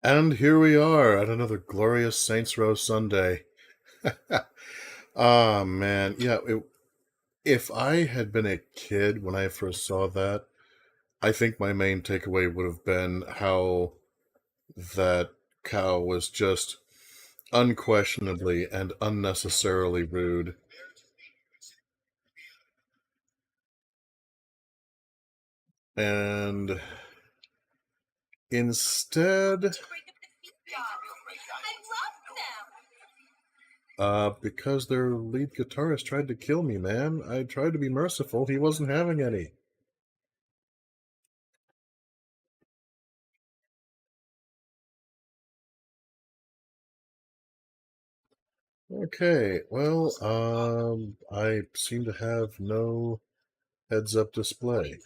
And here we are at another glorious Saints Row Sunday. Ah, man. Yeah, if I had been a kid when I first saw that, I think my main takeaway would have been how that cow was just unquestionably and unnecessarily rude. And instead, because their lead guitarist tried to kill me, man. I tried to be merciful. He wasn't having any. Okay, well, I seem to have no heads-up display.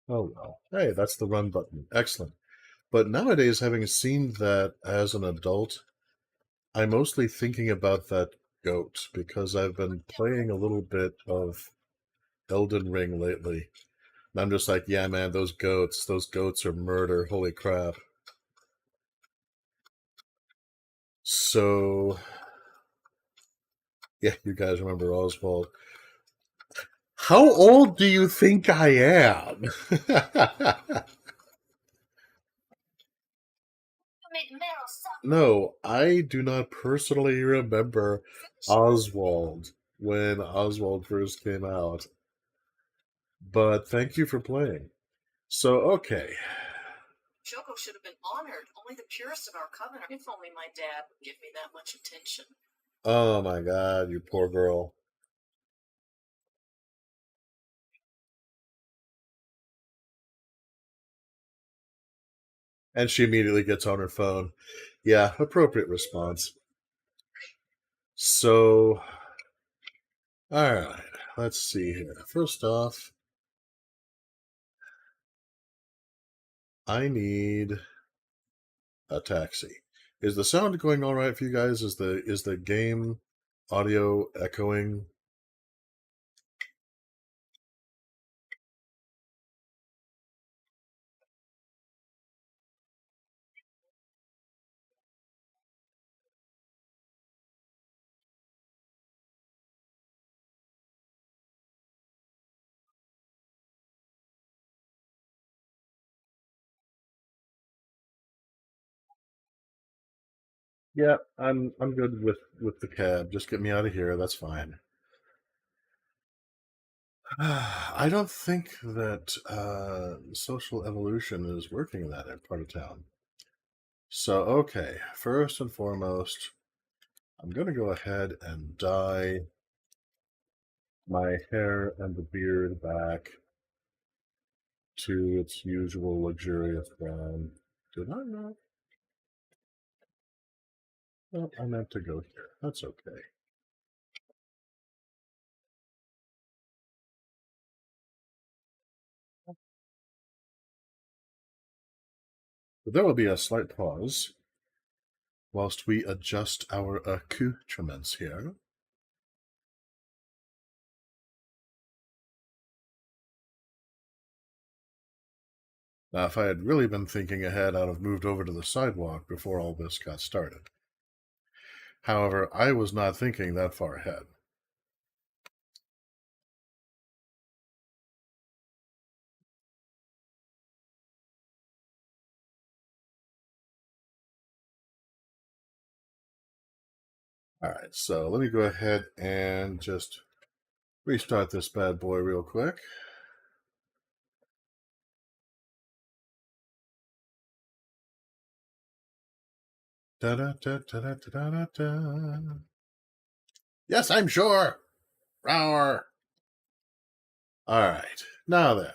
Oh well. Hey, that's the run button. Excellent. But nowadays, having seen that as an adult, I'm mostly thinking about that goat because I've been playing a little bit of Elden Ring lately. And I'm just like, yeah, man, those goats are murder. Holy crap. So, yeah, you guys remember Oswald. How old do you think I am? No, I do not personally remember Oswald when Oswald first came out. But thank you for playing. So, okay. Joko should have been honored. Only the purest of our covenant. If only my dad would give me that much attention. Oh my god, you poor girl. And she immediately gets on her phone. Yeah, appropriate response. So, alright, let's see here. First off, I need a taxi. Is the sound going all right for you guys? Is the game audio echoing? Yeah, I'm good with the cab. Just get me out of here. That's fine. I don't think that social evolution is working in that part of town. So, okay, first and foremost, I'm going to go ahead and dye my hair and the beard back to its usual luxurious brown. Did I not? Well, I meant to go here. That's okay. But there will be a slight pause whilst we adjust our accoutrements here. Now, if I had really been thinking ahead, I'd have moved over to the sidewalk before all this got started. However, I was not thinking that far ahead. Alright, so let me go ahead and just restart this bad boy real quick. Da-da-da-da-da-da-da-da. Yes, I'm sure. Roar. Alright, now then.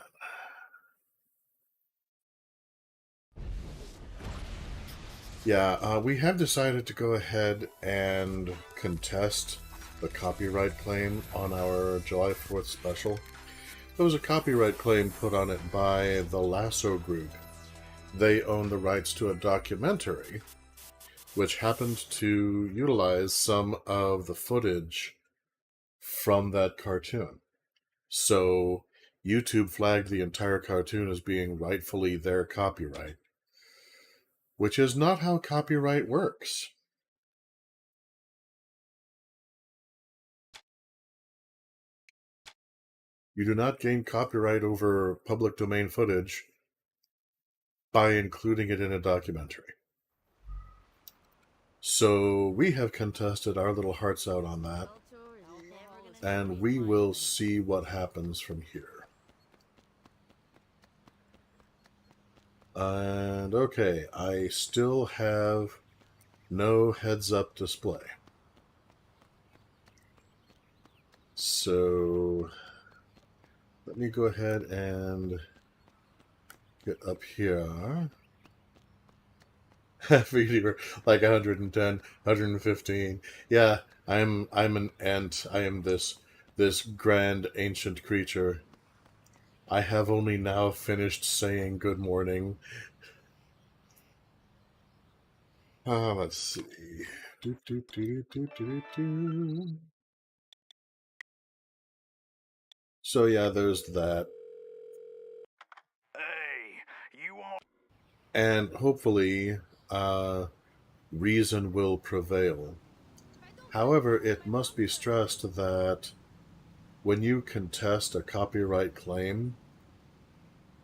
Yeah, we have decided to go ahead and contest the copyright claim on our July 4th special. There was a copyright claim put on it by the Lasso Group. They own the rights to a documentary which happened to utilize some of the footage from that cartoon. So YouTube flagged the entire cartoon as being rightfully their copyright, which is not how copyright works. You do not gain copyright over public domain footage by including it in a documentary. So we have contested our little hearts out on that, and we will see what happens from here. And okay, I still have no heads-up display. So let me go ahead and get up here. Fever, like 110, 115. Yeah, I'm an ant. I am this grand ancient creature. I have only now finished saying good morning. Let's see. So yeah, there's that. Hey, you want... And hopefully, reason will prevail. However, it must be stressed that when you contest a copyright claim,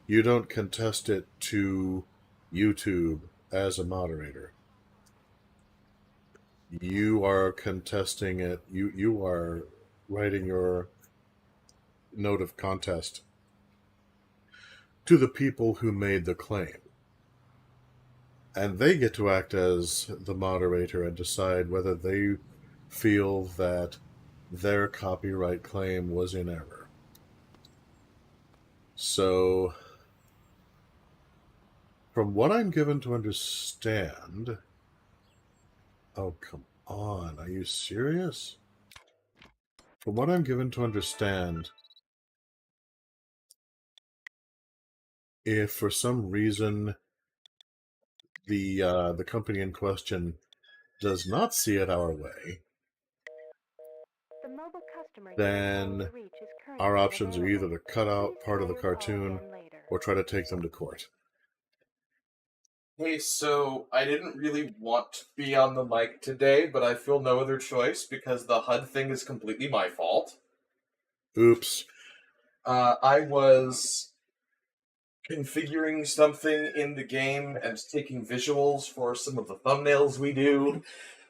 you don't contest it to YouTube as a moderator. You are contesting it. You are writing your note of contest to the people who made the claim. And they get to act as the moderator and decide whether they feel that their copyright claim was in error. So, from what I'm given to understand... Oh, come on. Are you serious? From what I'm given to understand, if for some reason the company in question does not see it our way, then our options are either to cut out part of the cartoon or try to take them to court. Hey, so I didn't really want to be on the mic today, but I feel no other choice because the HUD thing is completely my fault. Oops. I was configuring something in the game and taking visuals for some of the thumbnails we do,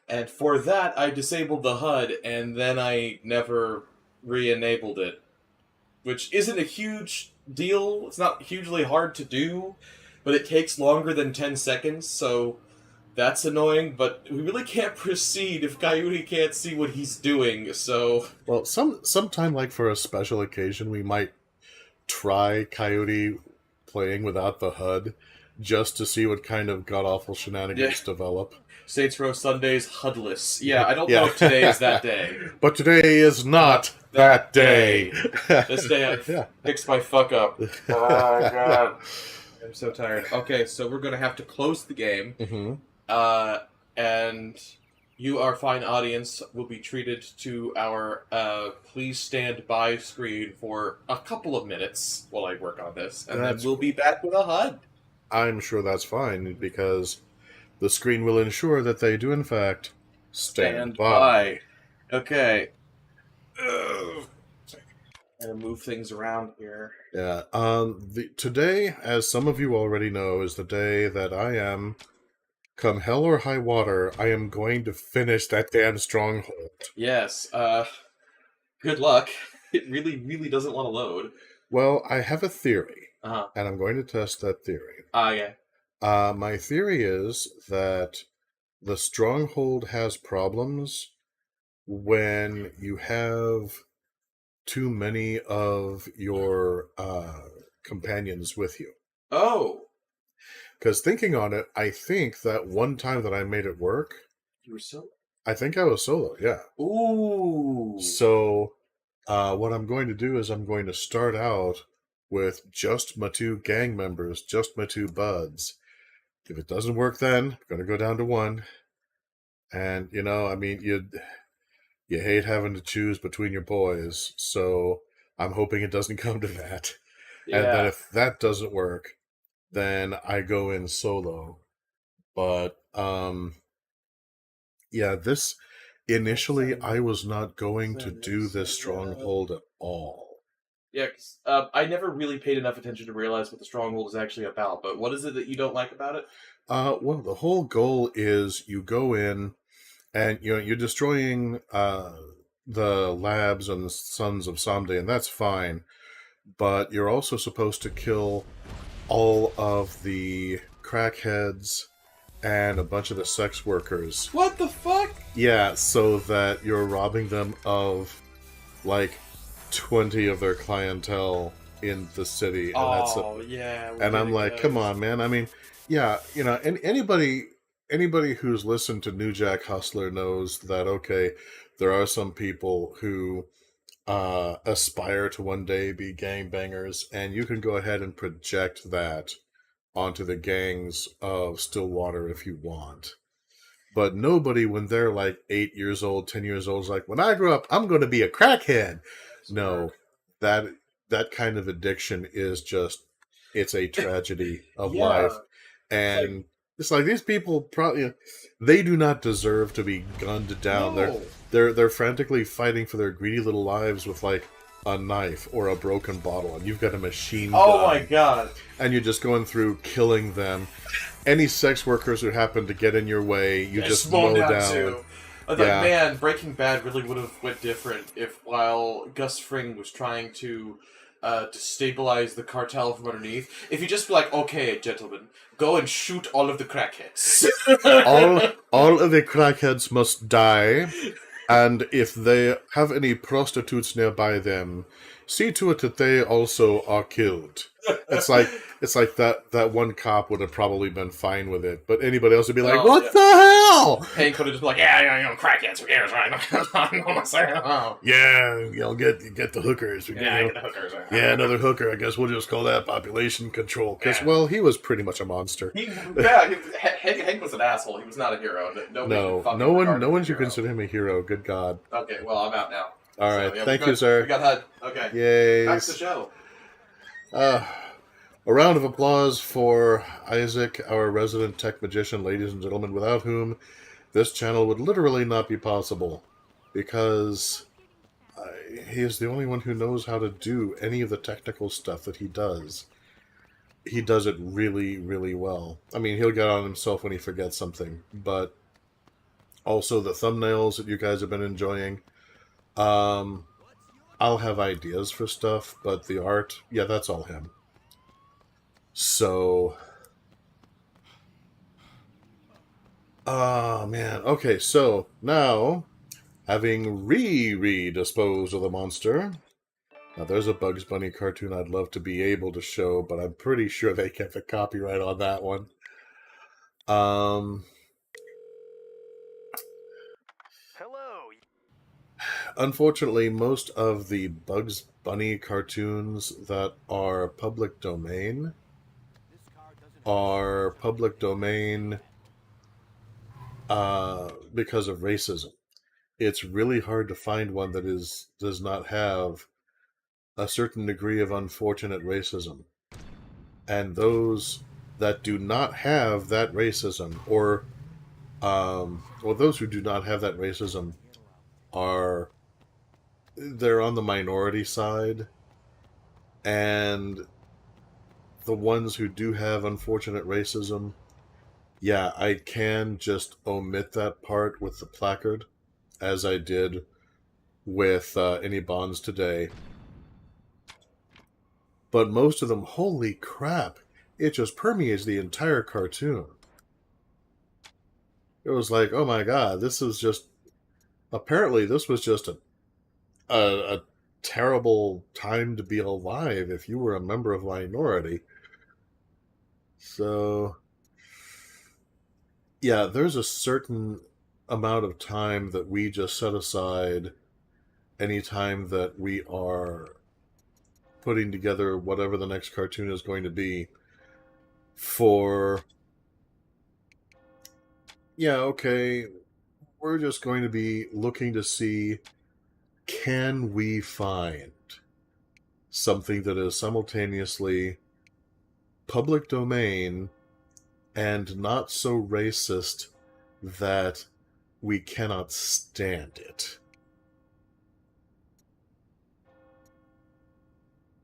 and for that I disabled the HUD and then I never re-enabled it, which isn't a huge deal. It's not hugely hard to do, but it takes longer than 10 seconds, so that's annoying, but we really can't proceed if Coyote can't see what he's doing, so... Well, sometime like for a special occasion, we might try Coyote playing without the HUD just to see what kind of god-awful shenanigans develop. Saints Row Sundays HUDless. Yeah, I don't know if today is that day. But today is not that day. This day I fixed my fuck up. Oh, God. I'm so tired. Okay, so we're going to have to close the game. Mm-hmm. And you, our fine audience, will be treated to our please stand by screen for a couple of minutes while I work on this. And then we'll be back with a HUD. I'm sure that's fine, because the screen will ensure that they do, in fact, stand by. Okay. I'm going to move things around here. Yeah. Today, as some of you already know, is the day that I am, come hell or high water, I am going to finish that damn Stronghold. Yes. Good luck. It really, really doesn't want to load. Well, I have a theory, and I'm going to test that theory. Yeah. My theory is that the Stronghold has problems when you have too many of your companions with you. Oh! Because thinking on it, I think that one time that I made it work... You were solo? I think I was solo, yeah. Ooh! So, what I'm going to do is I'm going to start out with just my two gang members, just my two buds. If it doesn't work then, I'm going to go down to one. And, you know, I mean, you hate having to choose between your boys, so I'm hoping it doesn't come to that. Yeah. And then if that doesn't work, then I go in solo. But yeah, this initially I was not going to do this Stronghold at all. Yeah, 'cause, I never really paid enough attention to realize what the Stronghold is actually about, but what is it that you don't like about it? Well, the whole goal is you go in and you're destroying the labs and the Sons of Someday, and that's fine. But you're also supposed to kill all of the crackheads and a bunch of the sex workers. What the fuck? Yeah, so that you're robbing them of like 20 of their clientele in the city. And yeah. and I'm like, come on, man. I mean, yeah, and anybody who's listened to New Jack Hustler knows that, okay, there are some people who aspire to one day be gangbangers, and you can go ahead and project that onto the gangs of Stillwater if you want. But nobody, when they're like 8 years old, 10 years old, is like, when I grow up, I'm going to be a crackhead. No, that kind of addiction is just, it's a tragedy of life. And it's like these people probably, they do not deserve to be gunned down. No. They're frantically fighting for their greedy little lives with like a knife or a broken bottle, and you've got a machine gun. Oh my god. And you're just going through killing them. Any sex workers who happen to get in your way, you just mow down. Too. I was like, man, Breaking Bad really would have went different if, while Gus Fring was trying to destabilize the cartel from underneath, if you just be like, okay, gentlemen, go and shoot all of the crackheads. all of the crackheads must die, and if they have any prostitutes nearby them, see to it that they also are killed. It's like that one cop would have probably been fine with it, but anybody else would be like, "What the hell?" Hank could have just been like, "Yeah, crackheads, who cares, right?" Yeah, get the hookers. Get the hookers. Yeah, another hooker. I guess we'll just call that population control. Because well, he was pretty much a monster. Hank was an asshole. He was not a hero. No one should consider him a hero. Good God. Okay, well, I'm out now. All right, thank you, sir. We got HUD. Okay. Yay. Back to the show. A round of applause for Isaac, our resident tech magician, ladies and gentlemen, without whom this channel would literally not be possible, because he is the only one who knows how to do any of the technical stuff that he does. He does it really, really well. I mean, he'll get on himself when he forgets something, but also the thumbnails that you guys have been enjoying. I'll have ideas for stuff, but the art, yeah, that's all him. So, oh man, okay, so now, having re-disposed of the monster, now there's a Bugs Bunny cartoon I'd love to be able to show, but I'm pretty sure they kept the copyright on that one. Hello. Unfortunately, most of the Bugs Bunny cartoons that are public domain because of racism. It's really hard to find one that does not have a certain degree of unfortunate racism. And those that do not have that racism, or those who do not have that racism, they're on the minority side, and the ones who do have unfortunate racism, yeah, I can just omit that part with the placard, as I did with Any Bonds Today. But most of them, holy crap, it just permeates the entire cartoon. It was like, oh my god, this was just a terrible time to be alive if you were a member of a minority. So, yeah, there's a certain amount of time that we just set aside anytime that we are putting together whatever the next cartoon is going to be for, yeah, okay, we're just going to be looking to see, can we find something that is simultaneously public domain and not so racist that we cannot stand it.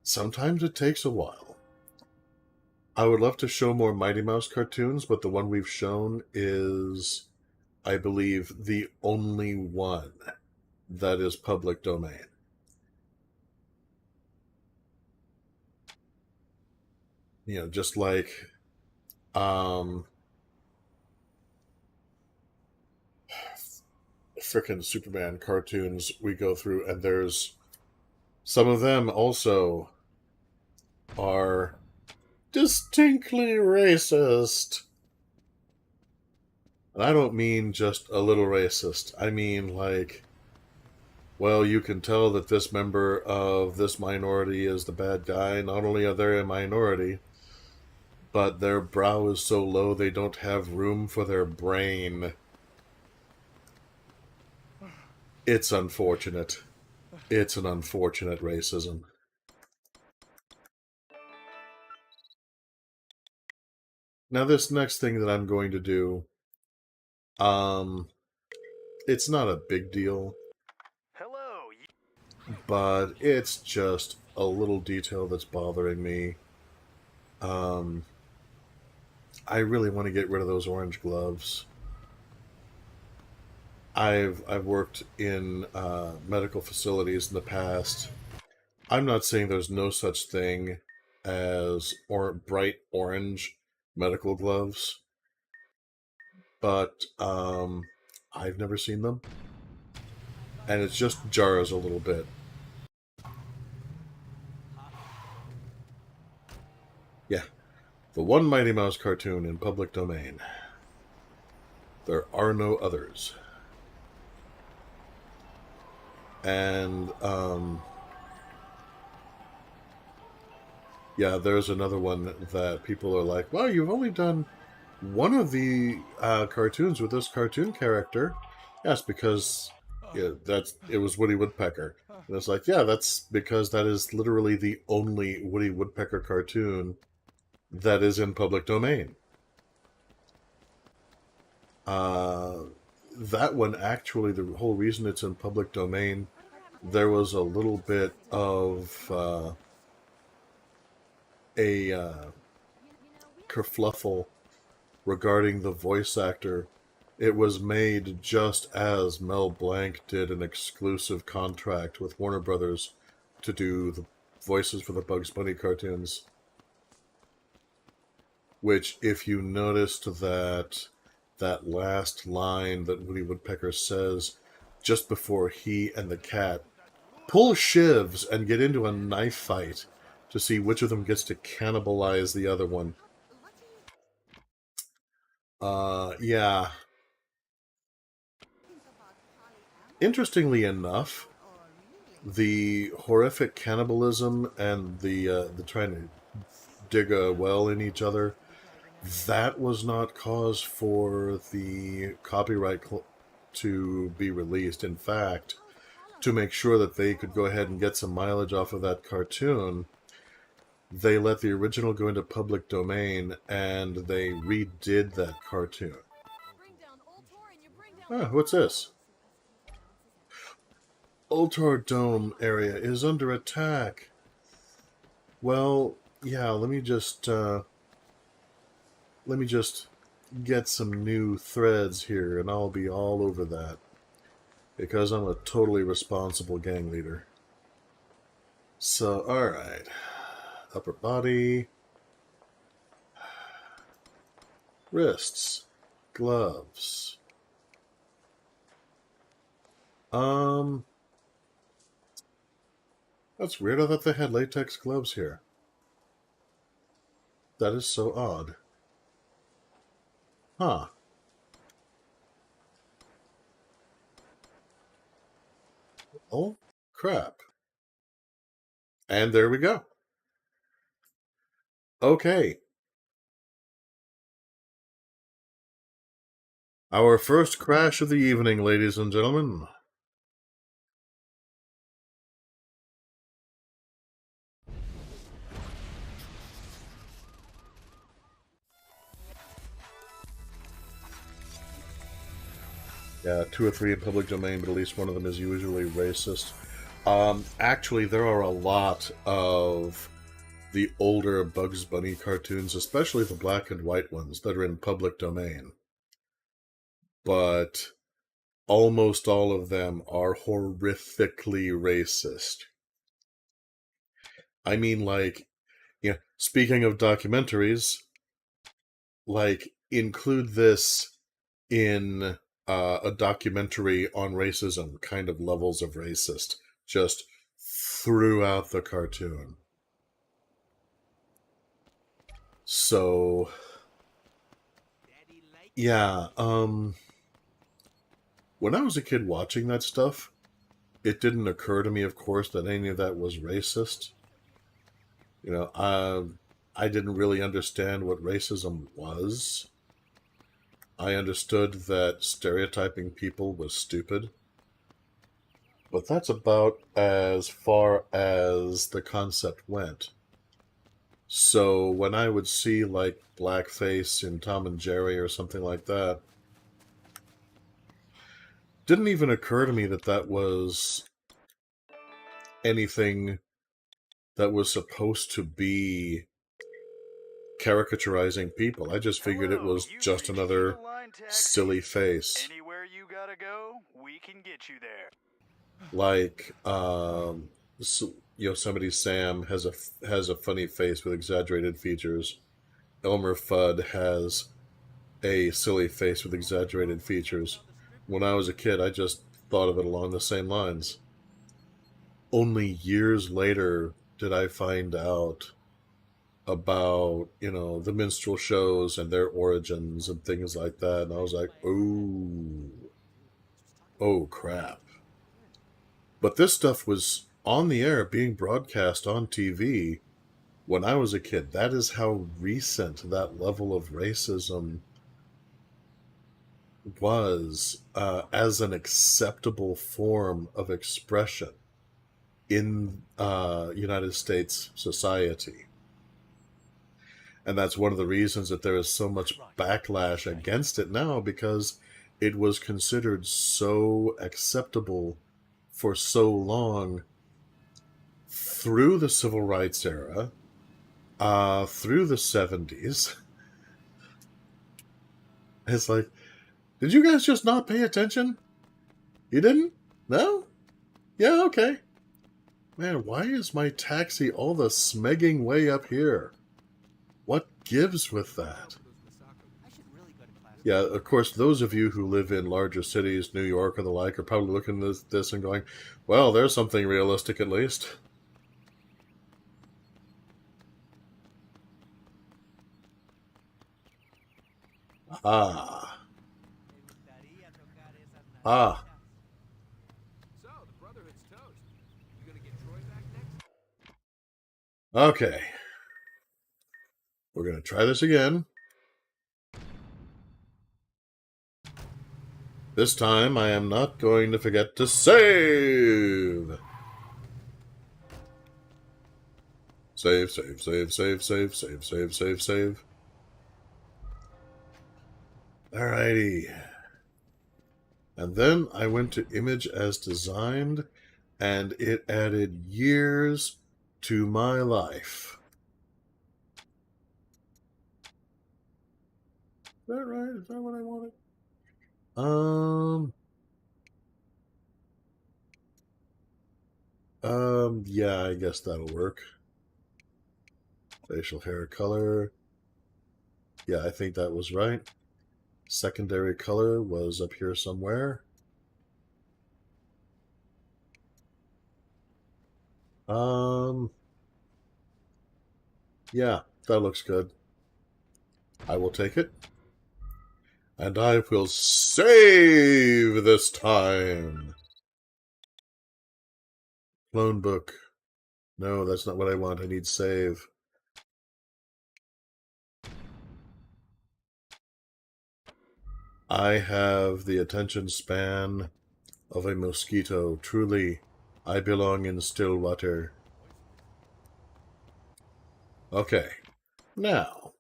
Sometimes it takes a while. I would love to show more Mighty Mouse cartoons, but the one we've shown is, I believe, the only one that is public domain. You know, just like frickin' Superman cartoons we go through, and there's some of them also are distinctly racist. And I don't mean just a little racist. I mean, like, well, you can tell that this member of this minority is the bad guy. Not only are they a minority, but their brow is so low they don't have room for their brain. It's unfortunate. It's an unfortunate racism. Now, this next thing that I'm going to do, it's not a big deal. Hello. But it's just a little detail that's bothering me. I really want to get rid of those orange gloves. I've worked in medical facilities in the past. I'm not saying there's no such thing as bright orange medical gloves, but I've never seen them, and it just jars a little bit. Yeah, the one Mighty Mouse cartoon in public domain. There are no others. And, yeah, there's another one that people are like, well, you've only done one of the cartoons with this cartoon character. Yes, because it was Woody Woodpecker. And it's like, yeah, that's because that is literally the only Woody Woodpecker cartoon that is in public domain. That one, actually, the whole reason it's in public domain, there was a little bit of a kerfluffle regarding the voice actor. It was made just as Mel Blanc did an exclusive contract with Warner Brothers to do the voices for the Bugs Bunny cartoons. Which, if you noticed that last line that Woody Woodpecker says just before he and the cat pull shivs and get into a knife fight to see which of them gets to cannibalize the other one. Yeah. Interestingly enough, the horrific cannibalism and the trying to dig a well in each other, that was not cause for the copyright to be released. In fact, to make sure that they could go ahead and get some mileage off of that cartoon, they let the original go into public domain and they redid that cartoon. What's this? Ultor Dome area is under attack. Well, yeah, let me just get some new threads here and I'll be all over that. Because I'm a totally responsible gang leader. So, alright. Upper body. Wrists. Gloves. That's weird. I thought they had latex gloves here. That is so odd. Huh. Oh, crap. And there we go. Okay. Our first crash of the evening, ladies and gentlemen. Yeah, 2 or 3 in public domain, but at least one of them is usually racist. Actually, there are a lot of the older Bugs Bunny cartoons, especially the black and white ones, that are in public domain. But almost all of them are horrifically racist. I mean, like, yeah, speaking of documentaries, like, include this in a documentary on racism, kind of levels of racist, just throughout the cartoon. So, yeah, when I was a kid watching that stuff, it didn't occur to me, of course, that any of that was racist. You know, I didn't really understand what racism was. I understood that stereotyping people was stupid. But that's about as far as the concept went. So when I would see, like, blackface in Tom and Jerry or something like that, didn't even occur to me that that was anything that was supposed to be caricaturizing people. I just figured it was just another silly face. Anywhere you gotta go, we can get you there. Like, Yosemite Sam has a funny face with exaggerated features. Elmer Fudd has a silly face with exaggerated features. When I was a kid, I just thought of it along the same lines. Only years later did I find out about, the minstrel shows and their origins and things like that. And I was like, oh crap. But this stuff was on the air, being broadcast on TV when I was a kid. That is how recent that level of racism was as an acceptable form of expression in United States society. And that's one of the reasons that there is so much backlash against it now, because it was considered so acceptable for so long through the civil rights era, through the 70s. It's like, did you guys just not pay attention? You didn't? No? Yeah, okay. Man, why is my taxi all the smegging way up here? What gives with that? Yeah, of course, those of you who live in larger cities, New York or the like, are probably looking at this and going, well, there's something realistic at least. Ah. Ah. Okay. We're going to try this again. This time I am not going to forget to save. Save, save, save, save, save, save, save, save, save. Alrighty. And then I went to image as designed, and it added years to my life. Is that right? Is that what I wanted? Yeah, I guess that'll work. Facial hair color. Yeah, I think that was right. Secondary color was up here somewhere. Yeah, that looks good. I will take it. And I will save this time. Clone book. No, that's not what I want. I need save. I have the attention span of a mosquito. Truly, I belong in still water. Okay. Now,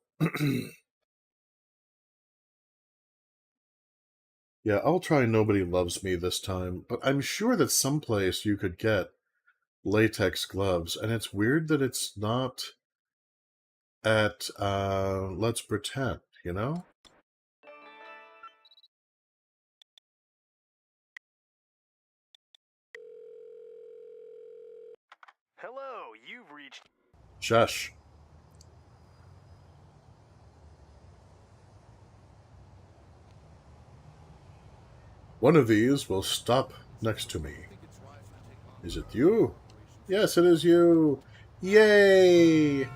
Yeah, I'll try Nobody Loves Me this time, but I'm sure that someplace you could get latex gloves, and it's weird that it's not at Let's Pretend, you know? Hello, you've reached... Shush. One of these will stop next to me. Is it you? Yes, it is you. Yay!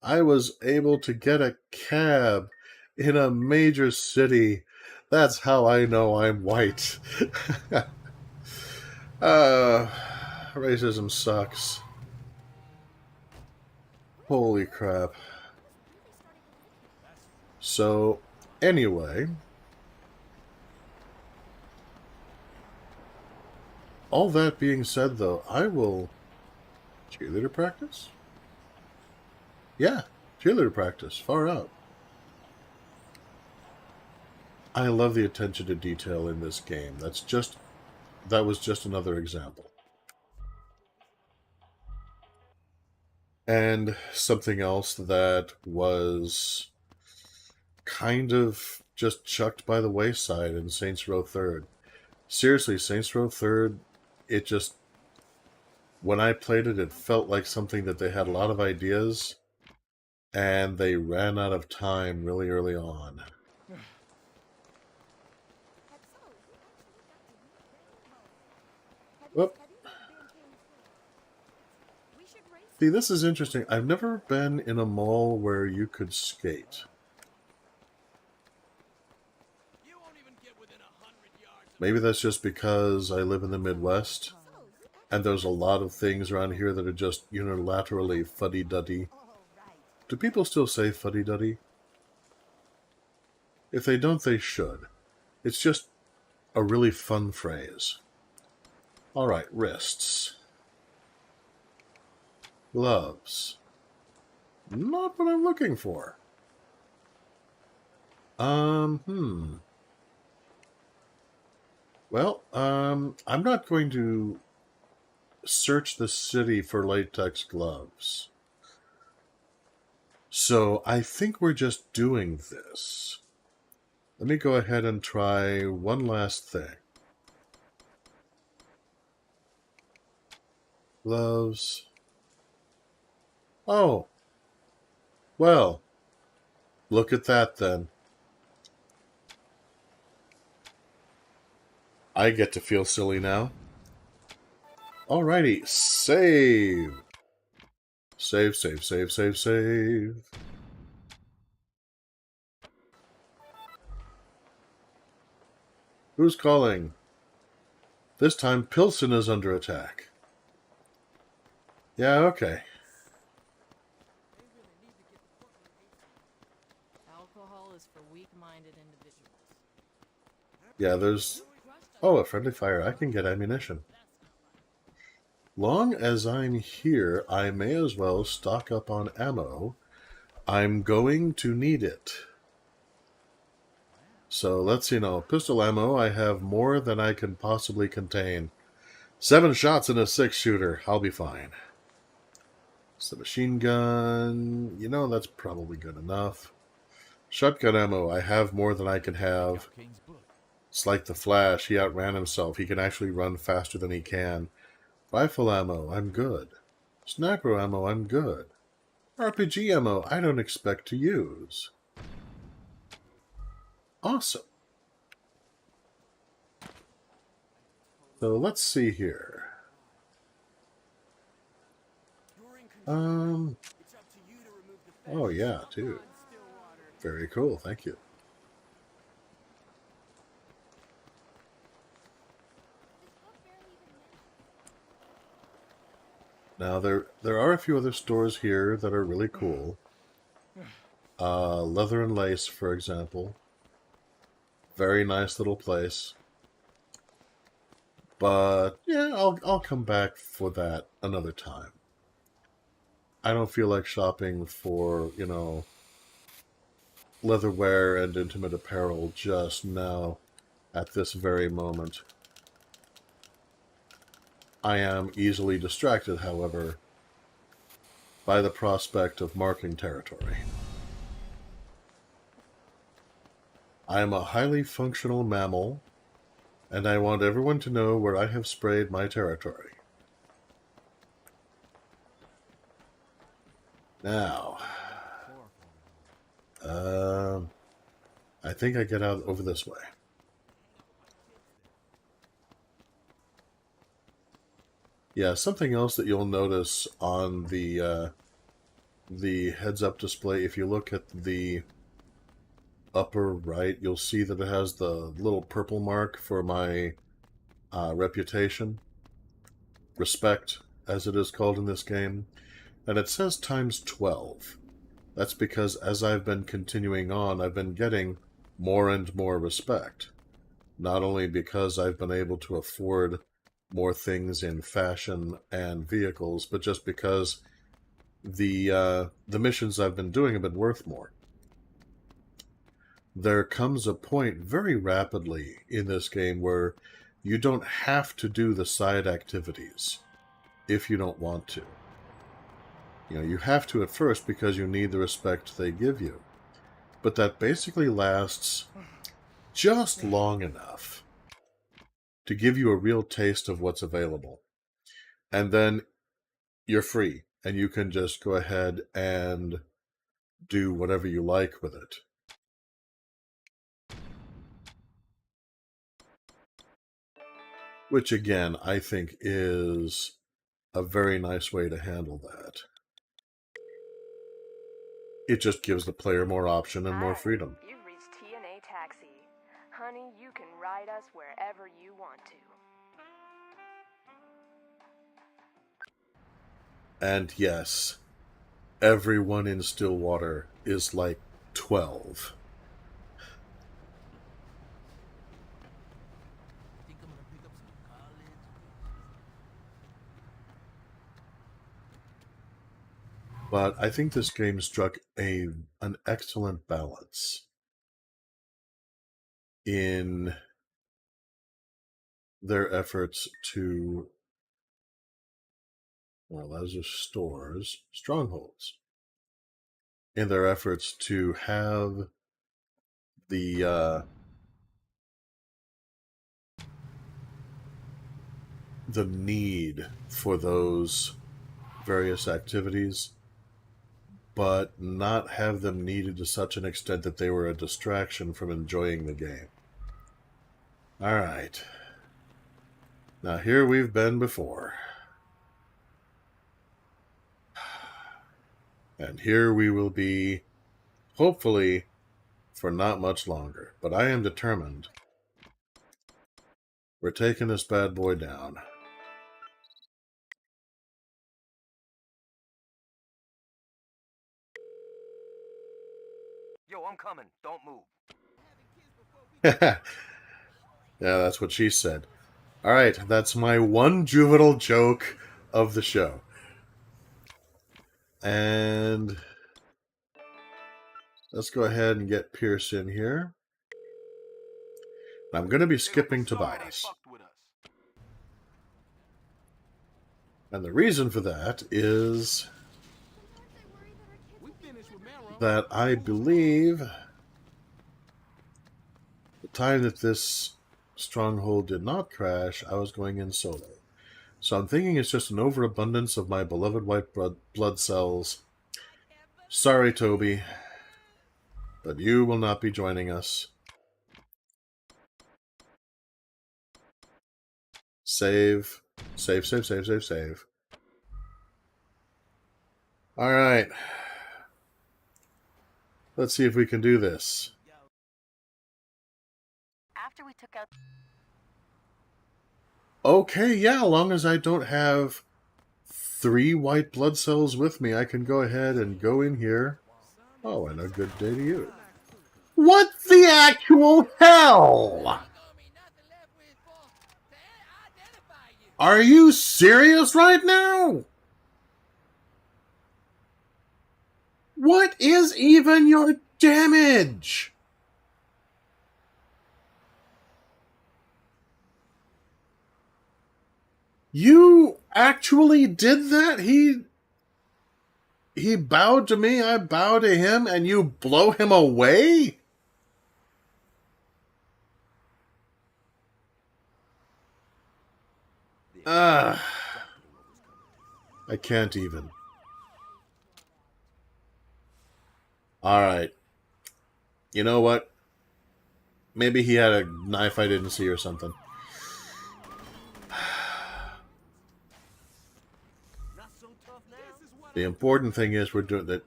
I was able to get a cab in a major city. That's how I know I'm white. Racism sucks. Holy crap. So, anyway, all that being said, though, I will... Cheerleader practice? Yeah, cheerleader practice. Far out. I love the attention to detail in this game. That was just another example. And something else that was kind of just chucked by the wayside in Saints Row 3rd. Seriously, Saints Row 3rd, it just... When I played it, it felt like something that they had a lot of ideas, and they ran out of time really early on. Whoop. See, this is interesting. I've never been in a mall where you could skate. Maybe that's just because I live in the Midwest, and there's a lot of things around here that are just unilaterally fuddy-duddy. Do people still say fuddy-duddy? If they don't, they should. It's just a really fun phrase. Alright, wrists. Gloves. Not what I'm looking for. Well, I'm not going to search the city for latex gloves. So I think we're just doing this. Let me go ahead and try one last thing. Gloves. Oh. Well. Look at that then. I get to feel silly now. Alrighty. Save. Save, save, save, save, save. Who's calling? This time Pilsen is under attack. Yeah, okay. Alcohol is for weak-minded individuals. Yeah, there's... Oh, a friendly fire. I can get ammunition. Long as I'm here, I may as well stock up on ammo. I'm going to need it. So let's see now. Pistol ammo, I have more than I can possibly contain. 7 shots in a 6-shooter. I'll be fine. It's the machine gun. You know, that's probably good enough. Shotgun ammo, I have more than I can have. It's like the Flash. He outran himself. He can actually run faster than he can. Rifle ammo, I'm good. Sniper ammo, I'm good. RPG ammo, I don't expect to use. Awesome. So let's see here. Oh yeah, too. Very cool, thank you. Now, there are a few other stores here that are really cool. Leather and Lace, for example. Very nice little place. But, yeah, I'll come back for that another time. I don't feel like shopping for, you know, leatherware and intimate apparel just now at this very moment. I am easily distracted, however, by the prospect of marking territory. I am a highly functional mammal, and I want everyone to know where I have sprayed my territory. Now, I think I get out over this way. Yeah, something else that you'll notice on the heads-up display, if you look at the upper right, you'll see that it has the little purple mark for my reputation. Respect, as it is called in this game. And it says times 12. That's because as I've been continuing on, I've been getting more and more respect. Not only because I've been able to afford more things in fashion and vehicles, but just because the missions I've been doing have been worth more. There comes a point very rapidly in this game where you don't have to do the side activities if you don't want to. You know, you have to at first because you need the respect they give you. But that basically lasts just long enough to give you a real taste of what's available. And then you're free, and you can just go ahead and do whatever you like with it. Which, again, I think is a very nice way to handle that. It just gives the player more option and more freedom. You've reached TNA Taxi. Honey, you can ride us wherever you want to. And yes, everyone in Stillwater is like 12. But I think this game struck an excellent balance in their efforts to, well, those are stores, strongholds, in their efforts to have the need for those various activities, but not have them needed to such an extent that they were a distraction from enjoying the game. Alright. Now here we've been before. And here we will be, hopefully, for not much longer. But I am determined. We're taking this bad boy down. Yo, I'm coming. Don't move. Yeah, that's what she said. Alright, that's my one juvenile joke of the show. And let's go ahead and get Pierce in here. I'm going to be skipping Tobias. And the reason for that is that I believe the time that this Stronghold did not crash, I was going in solo. So I'm thinking it's just an overabundance of my beloved white blood cells. Sorry, Toby, but you will not be joining us. Save. Save, save, save, save, save. Alright. Let's see if we can do this. After we took out... Okay, yeah, as long as I don't have 3 white blood cells with me, I can go ahead and go in here. Oh, and a good day to you. What the actual hell? Are you serious right now? What is even your damage! You actually did that? He bowed to me, I bow to him, and you blow him away? I can't even. Alright. You know what? Maybe he had a knife I didn't see or something. The important thing is we're doing that.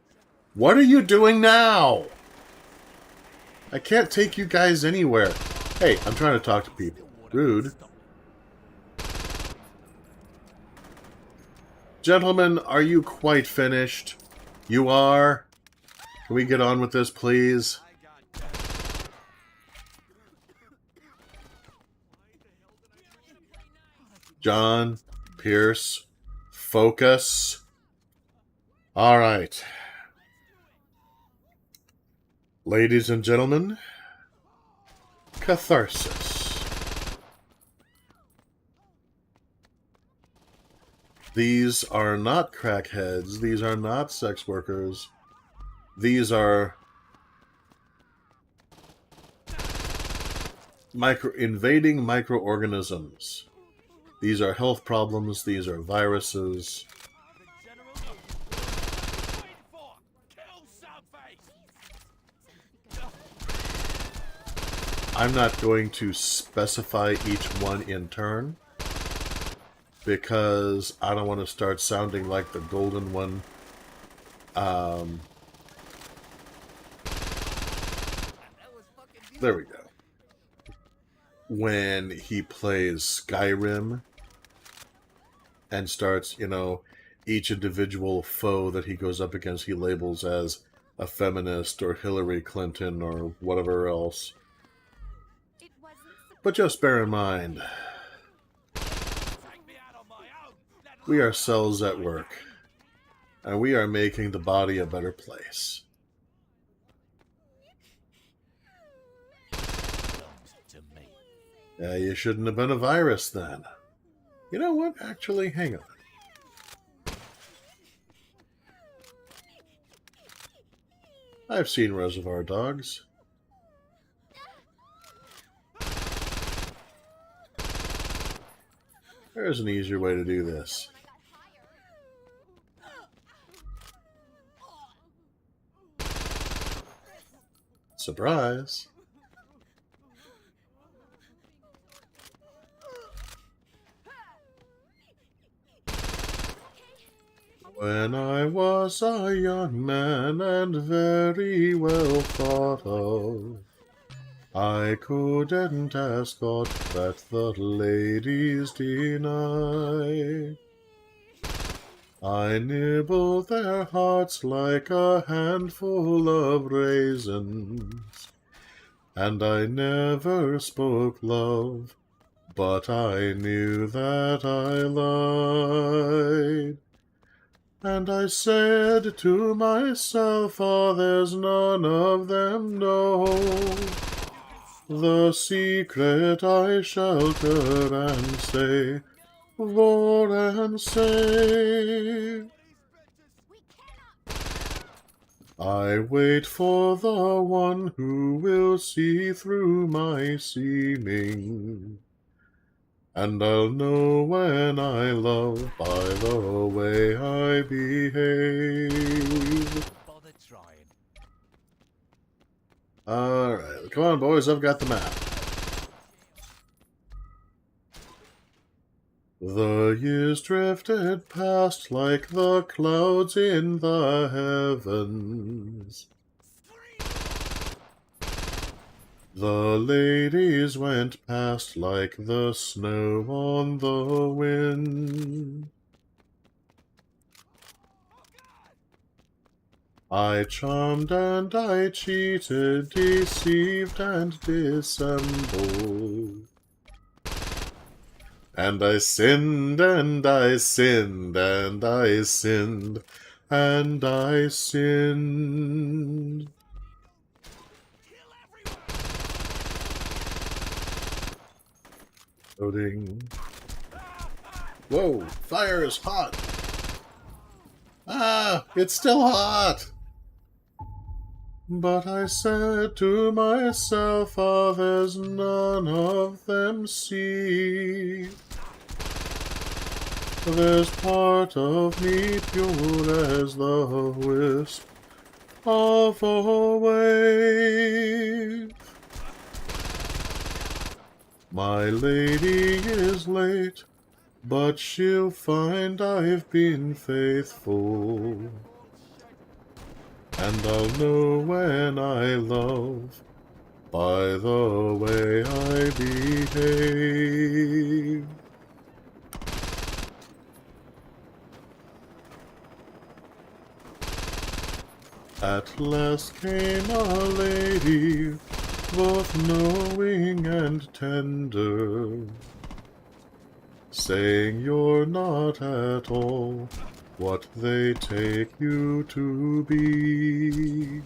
What are you doing now? I can't take you guys anywhere. Hey, I'm trying to talk to people. Rude. Gentlemen, are you quite finished? You are? Can we get on with this, please? John, Pierce, focus. All right. Ladies and gentlemen, catharsis. These are not crackheads. These are not sex workers. These are invading microorganisms. These are health problems. These are viruses. I'm not going to specify each one in turn, because I don't want to start sounding like the golden one. There we go. When he plays Skyrim and starts, you know, each individual foe that he goes up against, he labels as a feminist or Hillary Clinton or whatever else. But just bear in mind, we are cells at work, and we are making the body a better place. You shouldn't have been a virus then. You know what? Actually, hang on. I've seen Reservoir Dogs. There's an easier way to do this. Surprise! When I was a young man and very well thought of, I couldn't ask aught that the ladies deny. I nibbled their hearts like a handful of raisins, and I never spoke love, but I knew that I lied. And I said to myself, ah, there's none of them know the secret I shelter and say, war and save. I wait for the one who will see through my seeming, and I'll know when I love by the way I behave. Alright, come on boys, I've got the map. The years drifted past like the clouds in the heavens. The ladies went past like the snow on the wind. I charmed and I cheated, deceived and dissembled. And I sinned and I sinned and I sinned and I sinned. Loading. Whoa, fire is hot. Ah, it's still hot. But I said to myself, others none of them see. There's part of me pure as the wisp of a wave. My lady is late, but she'll find I've been faithful. And I'll know when I love by the way I behave. At last came a lady, both knowing and tender, saying you're not at all what they take you to be.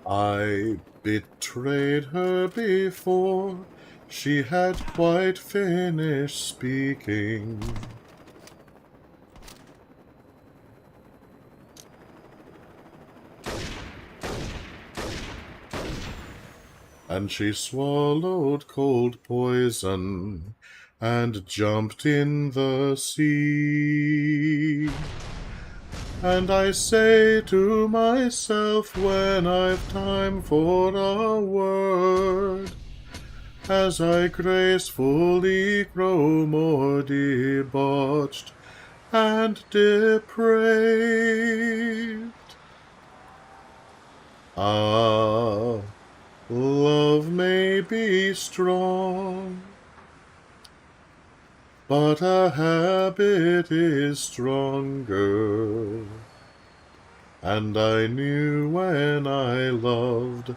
I betrayed her before she had quite finished speaking. And she swallowed cold poison and jumped in the sea. And I say to myself when I've time for a word, as I gracefully grow more debauched and depraved. Ah, love may be strong, but a habit is stronger. And I knew when I loved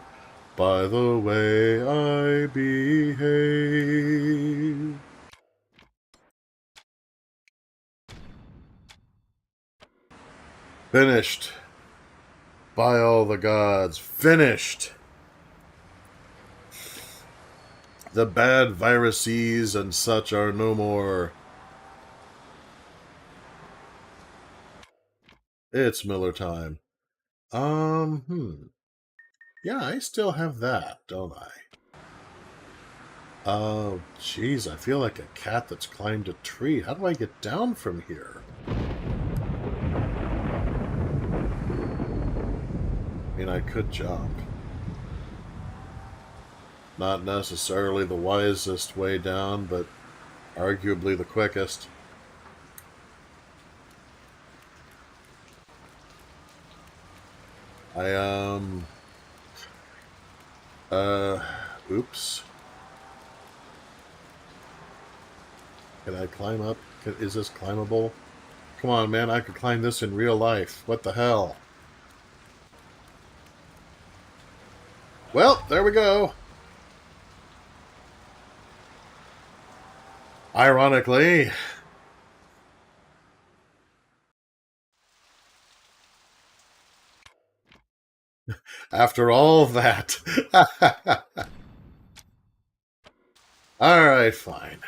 by the way I behave. Finished. By all the gods, finished. The bad viruses and such are no more. It's Miller time. Yeah, I still have that, don't I? Oh, jeez, I feel like a cat that's climbed a tree. How do I get down from here? I mean, I could jump. Not necessarily the wisest way down, but arguably the quickest. Oops. Can I climb up? Is this climbable? Come on, man, I could climb this in real life. What the hell? Well, there we go. Ironically. After all that. Alright, fine.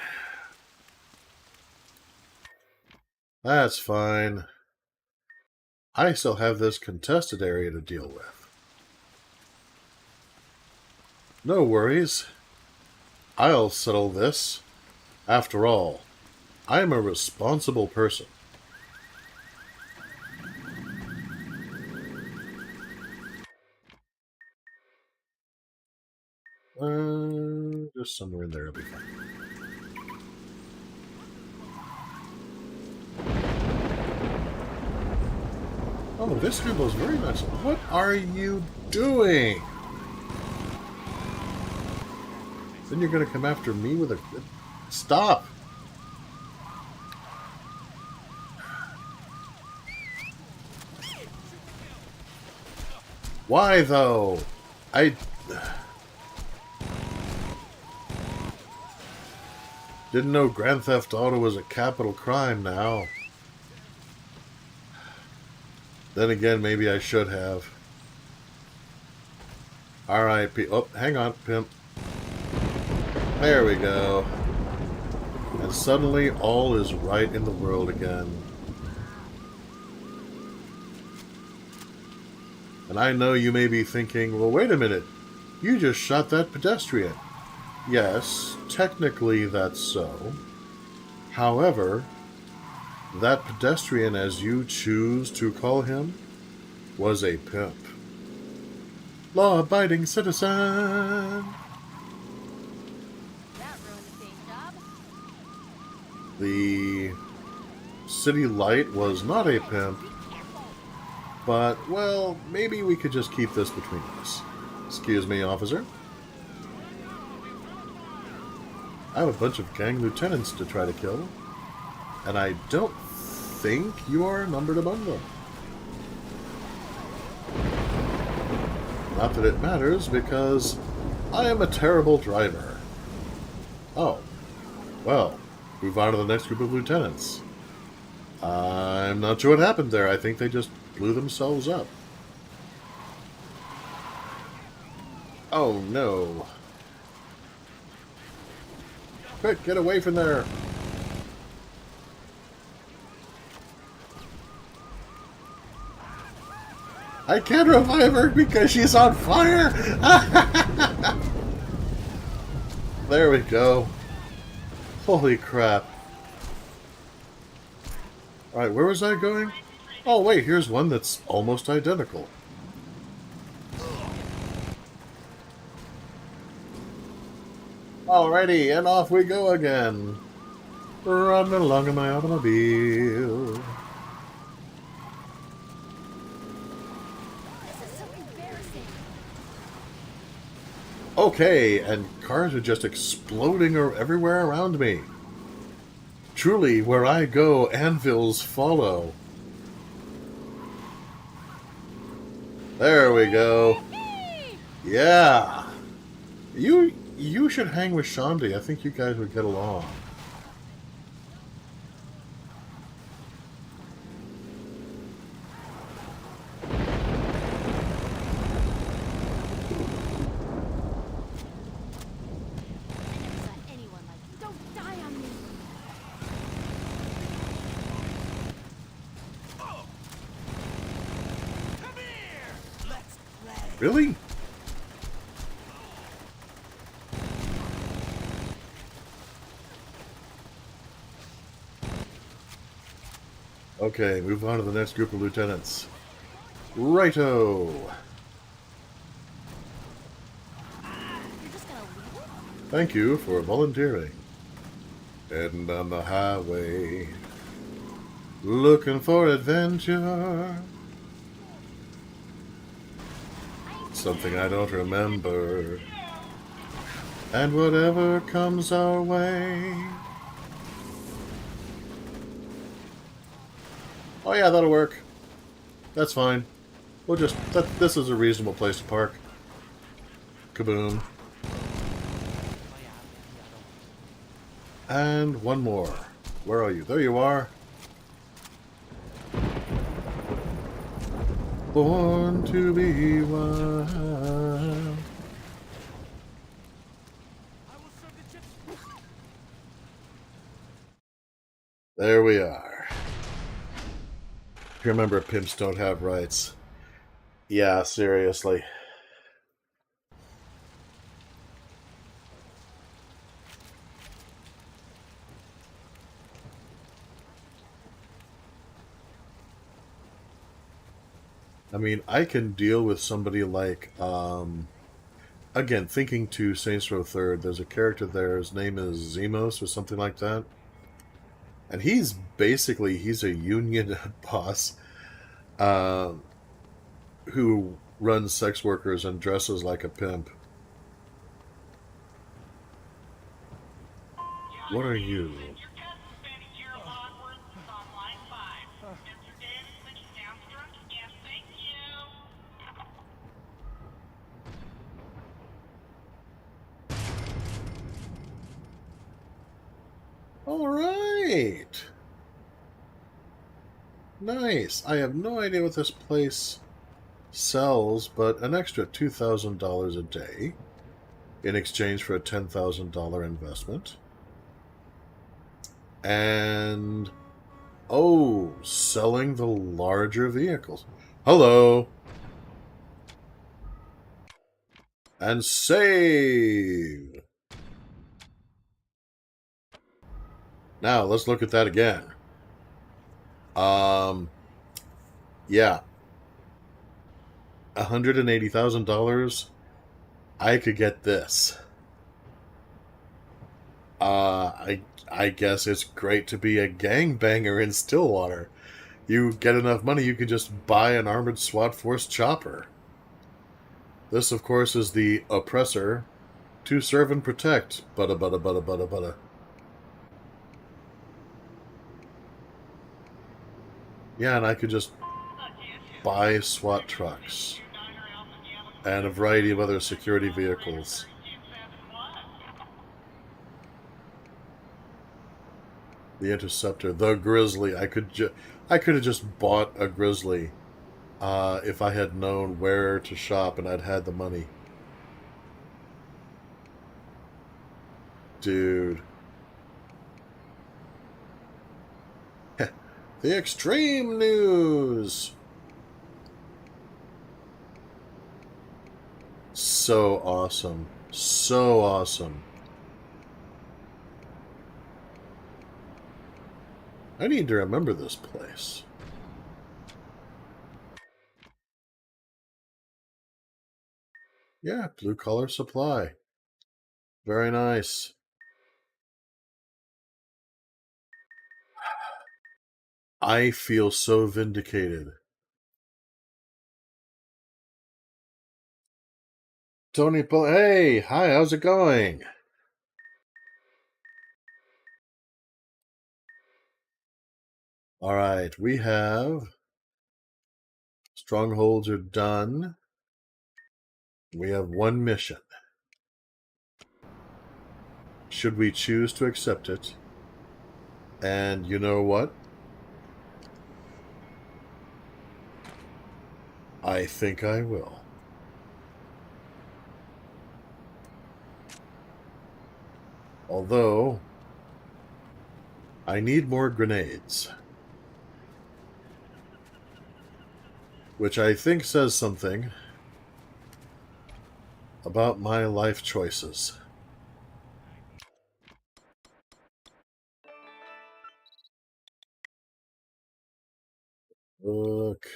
That's fine. I still have this contested area to deal with. No worries. I'll settle this. After all, I'm a responsible person. Just somewhere in there will be fine. Oh, this handle is very nice. What are you doing? Then you're going to come after me with a... Stop! Why, though? Didn't know Grand Theft Auto was a capital crime now. Then again, maybe I should have. Alright, oh, hang on, pimp. There we go. And suddenly, all is right in the world again. And I know you may be thinking, well, wait a minute. You just shot that pedestrian. Yes, technically that's so. However, that pedestrian, as you choose to call him, was a pimp. Law-abiding citizen! That ruined the paint job. The city light was not a pimp, but, well, maybe we could just keep this between us. Excuse me, officer. I have a bunch of gang lieutenants to try to kill, and I don't think you are numbered among them. Not that it matters, because I am a terrible driver. Oh. Well, move on to the next group of lieutenants. I'm not sure what happened there. I think they just blew themselves up. Oh, no. Quick, get away from there. I can't revive her because she's on fire! There we go. Holy crap. Alright, where was I going? Oh wait, here's one that's almost identical. Alrighty, and off we go again. Running along in my automobile. Okay, and cars are just exploding everywhere around me. Truly, where I go, anvils follow. There we go. Yeah. You should hang with Shandy. I think you guys would get along. Really? Okay, move on to the next group of lieutenants. Righto! You're just gonna leave it? Thank you for volunteering. Heading down the highway, looking for adventure. Something I don't remember. And whatever comes our way. Oh yeah, that'll work. That's fine. We'll just... this is a reasonable place to park. Kaboom. And one more. Where are you? There you are. Born to be wild. There we are. Remember, pimps don't have rights. Yeah, seriously. I mean, I can deal with somebody like, again, thinking to Saints Row 3rd, there's a character there, his name is Zemos or something like that. And he's basically, he's a union boss who runs sex workers and dresses like a pimp. What are you? All right. Nice. I have no idea what this place sells, but an extra $2,000 a day in exchange for a $10,000 investment. And, oh, selling the larger vehicles. Hello. And save. Now, let's look at that again. Yeah. $180,000. I could get this. I guess it's great to be a gangbanger in Stillwater. You get enough money, you can just buy an armored SWAT force chopper. This, of course, is the oppressor to serve and protect. Butta, butta, butta, butta, butta. Yeah, and I could just buy SWAT trucks and a variety of other security vehicles. The Interceptor, the Grizzly. I could have just bought a Grizzly if I had known where to shop and I'd had the money. Dude. The extreme news! So awesome. So awesome. I need to remember this place. Yeah, blue collar supply. Very nice. I feel so vindicated. Tony, hey, hi, how's it going? All right, we have strongholds are done. We have one mission. Should we choose to accept it? And you know what? I think I will. Although, I need more grenades. Which I think says something about my life choices. Look.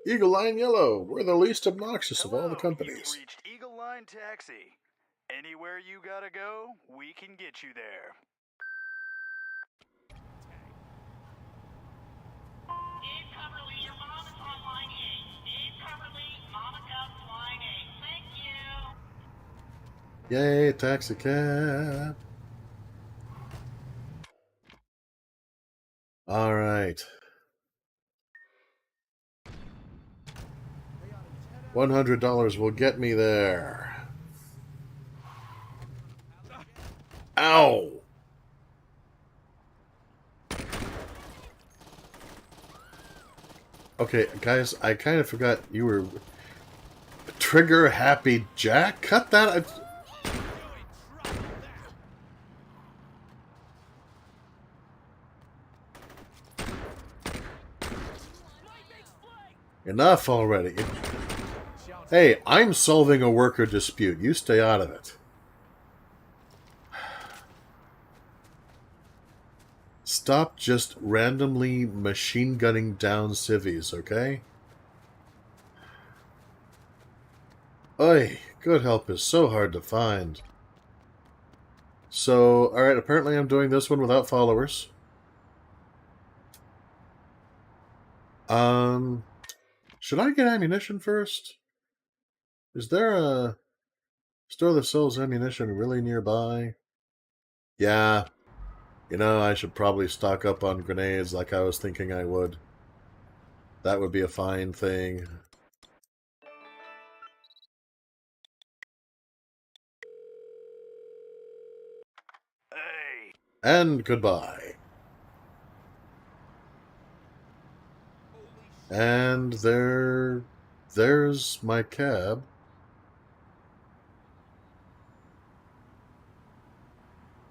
Eagle Line Yellow. We're the least obnoxious of all the companies. You've reached Eagle Line Taxi. Anywhere you gotta go, we can get you there. Dave Coverly, your mom is on line 8. Dave Coverly, Mama Dub's line 8. Thank you. Yay, taxi cab. All right. $100 will get me there. Ow! Okay, guys, I kind of forgot you were Trigger Happy Jack. Cut that. Enough already. Hey, I'm solving a worker dispute. You stay out of it. Stop just randomly machine gunning down civvies, okay? Oy, good help is so hard to find. So, alright, apparently I'm doing this one without followers. Should I get ammunition first? Is there a store that sells ammunition really nearby? Yeah. You know, I should probably stock up on grenades like I was thinking I would. That would be a fine thing. Hey. And goodbye. And there's my cab.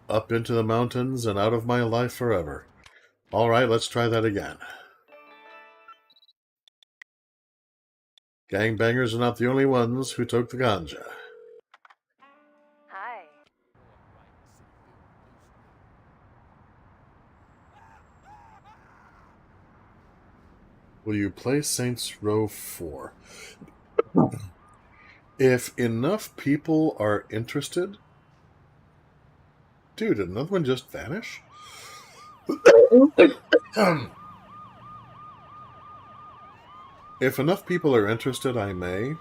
Up into the mountains and out of my life forever. Alright, let's try that again. Gangbangers are not the only ones who took the ganja. Hi. Will you play Saints Row 4? If enough people are interested... Dude, did another one just vanish? If enough people are interested, I may.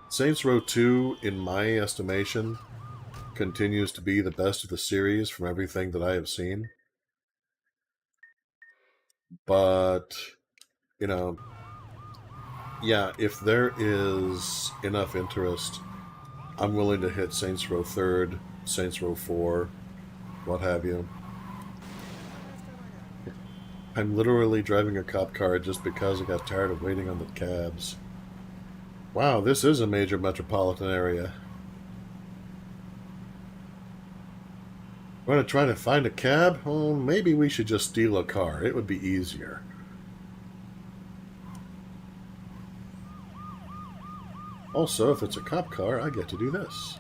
Saints Row 2, in my estimation, continues to be the best of the series from everything that I have seen. But, you know, yeah, if there is enough interest, I'm willing to hit Saints Row 3rd, Saints Row 4, what have you. I'm literally driving a cop car just because I got tired of waiting on the cabs. Wow, this is a major metropolitan area. Want to try to find a cab? Well, maybe we should just steal a car. It would be easier. Also, if it's a cop car, I get to do this.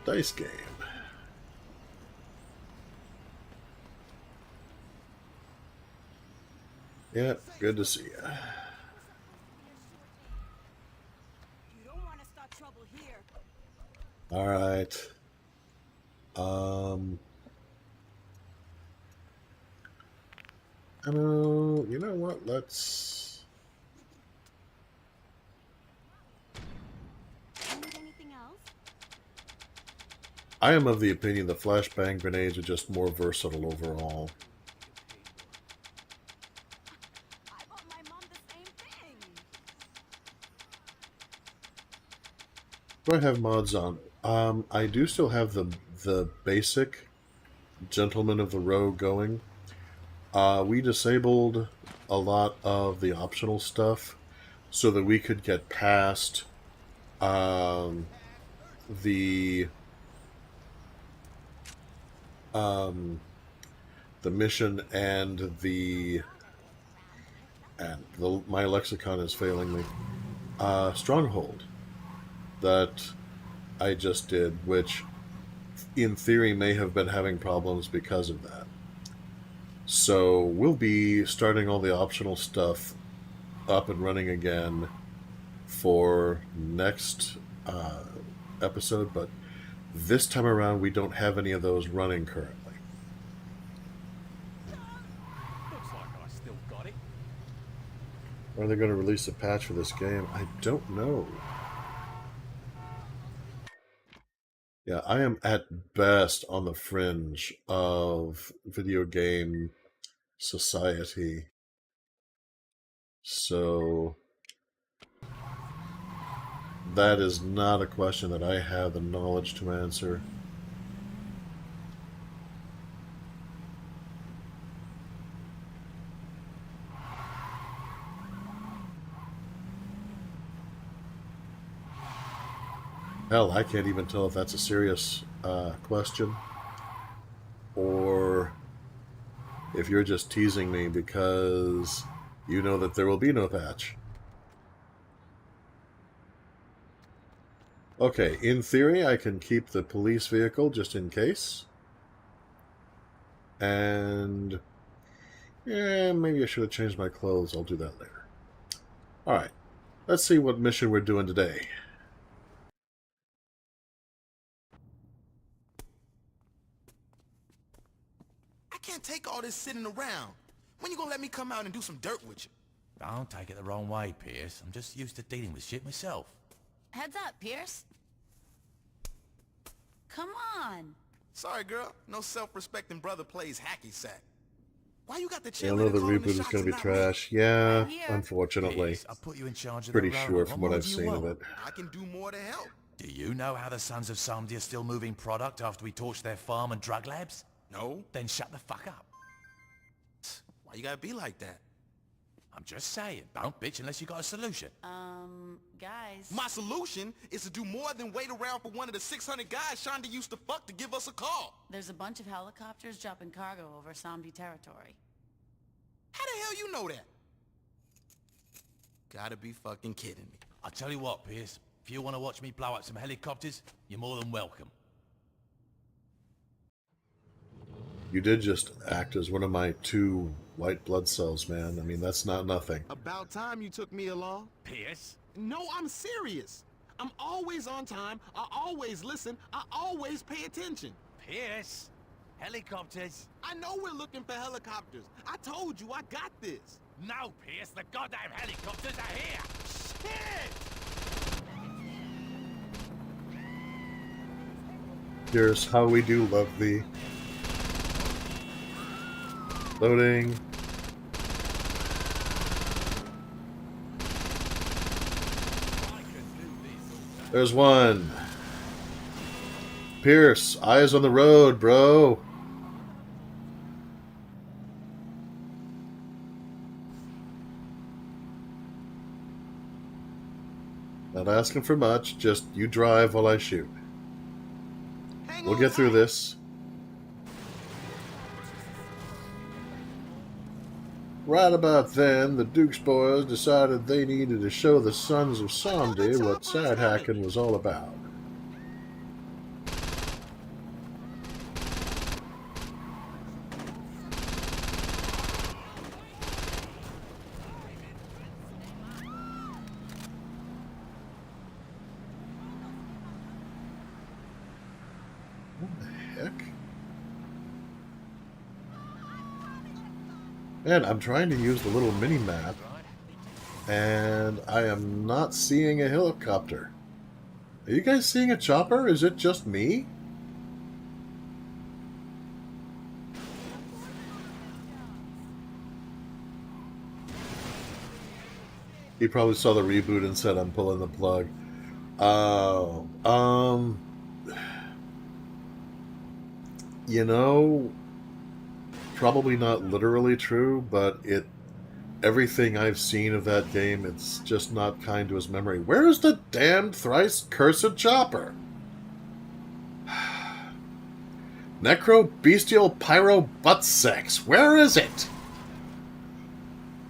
Dice game. Yeah, good to see you. You don't want to start trouble here. All right. I know. You know what? Let's. Need anything else? I am of the opinion the flashbang grenades are just more versatile overall. I bought my mom the same thing. Do I have mods on? I do still have the basic Gentleman of the Road going. We disabled a lot of the optional stuff so that we could get past the mission and my lexicon is failing me. Stronghold that I just did, which in theory may have been having problems because of that. So we'll be starting all the optional stuff up and running again for next episode, but this time around we don't have any of those running currently. Looks like I still got it. Are they going to release a patch for this game? I don't know. Yeah, I am at best on the fringe of video game society. So that is not a question that I have the knowledge to answer. Hell, I can't even tell if that's a serious question or if you're just teasing me because you know that there will be no patch. Okay, in theory, I can keep the police vehicle just in case. And yeah, maybe I should have changed my clothes. I'll do that later. Alright, let's see what mission we're doing today. I can't take all this sitting around. When you gonna let me come out and do some dirt with you? Don't take it the wrong way, Pierce. I'm just used to dealing with shit myself. Heads up, Pierce. Come on. Sorry, girl. No self-respecting brother plays hacky sack. Why you got the I know the reboot is going to be trash. Yeah, unfortunately. Pierce, I put you in charge of Pretty the sure road. from What what more I've do you seen of want? it. I can do more to help. Do you know how the Sons of Samedi are still moving product after we torched their farm and drug labs? No. Then shut the fuck up. Why you gotta be like that? I'm just saying, don't bitch unless you got a solution. Guys. My solution is to do more than wait around for one of the 600 guys Shonda used to fuck to give us a call. There's a bunch of helicopters dropping cargo over Samdi territory. How the hell you know that? Gotta be fucking kidding me. I'll tell you what, Pierce. If you want to watch me blow up some helicopters, you're more than welcome. You did just act as one of my 2 white blood cells, man. I mean, that's not nothing. About time you took me along. Pierce? No, I'm serious. I'm always on time. I always listen. I always pay attention. Pierce? Helicopters? I know we're looking for helicopters. I told you I got this. No, Pierce, the goddamn helicopters are here! Shit! Here's how we do love thee. Loading. There's one. Pierce, eyes on the road, bro. Not asking for much, just you drive while I shoot. We'll get through this. Right about then, the Duke's boys decided they needed to show the Sons of Samedi what side hacking was all about. What the heck? And I'm trying to use the little mini-map, and I am not seeing a helicopter. Are you guys seeing a chopper? Is it just me? He probably saw the reboot and said, I'm pulling the plug. Oh, you know, probably not literally true, but everything I've seen of that game, it's just not kind to his memory. Where's the damned thrice cursed chopper? Necro bestial pyro butt sex. Where is it?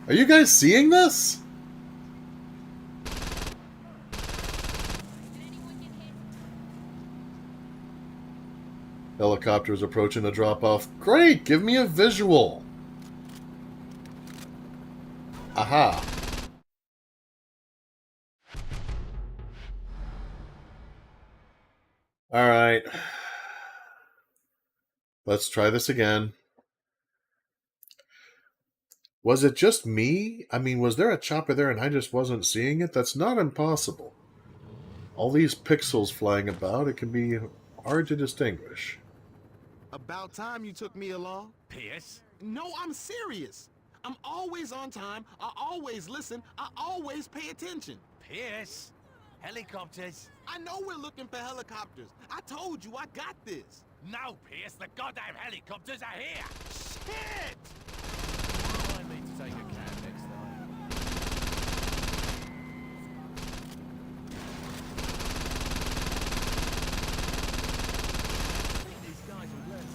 Are you guys seeing this? Helicopters approaching the drop-off. Great! Give me a visual! Aha! Alright. Let's try this again. Was it just me? I mean, was there a chopper there and I just wasn't seeing it? That's not impossible. All these pixels flying about, it can be hard to distinguish. About time you took me along. Pierce? No, I'm serious. I'm always on time. I always listen. I always pay attention. Pierce? Helicopters? I know we're looking for helicopters. I told you I got this. No, Pierce, the goddamn helicopters are here! Shit! I need to take a cab next time.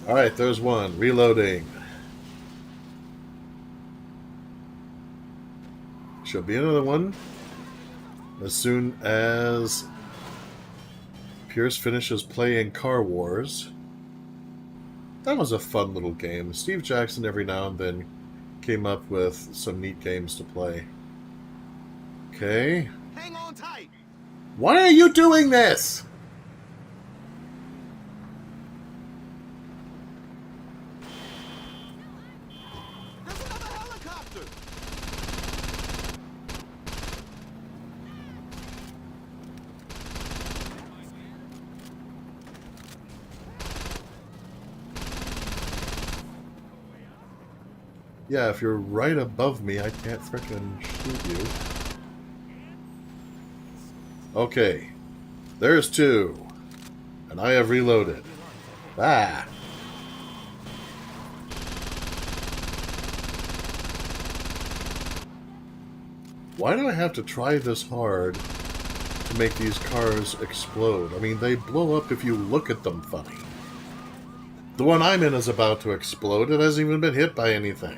Alright, there's one. Reloading. Should be another one. As soon as Pierce finishes playing Car Wars. That was a fun little game. Steve Jackson every now and then came up with some neat games to play. Okay. Hang on tight. Why are you doing this? There's another helicopter. Yeah, if you're right above me, I can't frickin' shoot you. Okay. There's two. And I have reloaded. Ah! Why do I have to try this hard to make these cars explode? I mean, they blow up if you look at them funny. The one I'm in is about to explode. It hasn't even been hit by anything.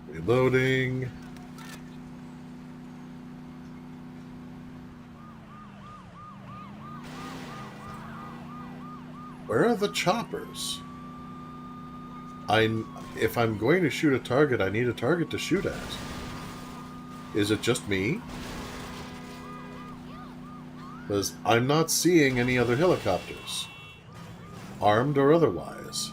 Reloading. Where are the choppers? If I'm going to shoot a target, I need a target to shoot at. Is it just me? Because I'm not seeing any other helicopters. Armed or otherwise.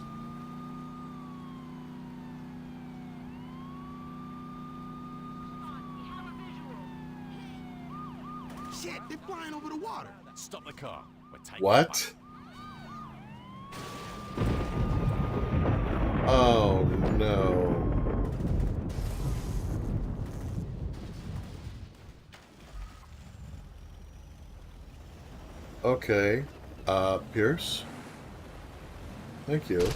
Shit, they're flying over the water. Stop the car. We're taking What? Oh no. Okay. Pierce? Thank you.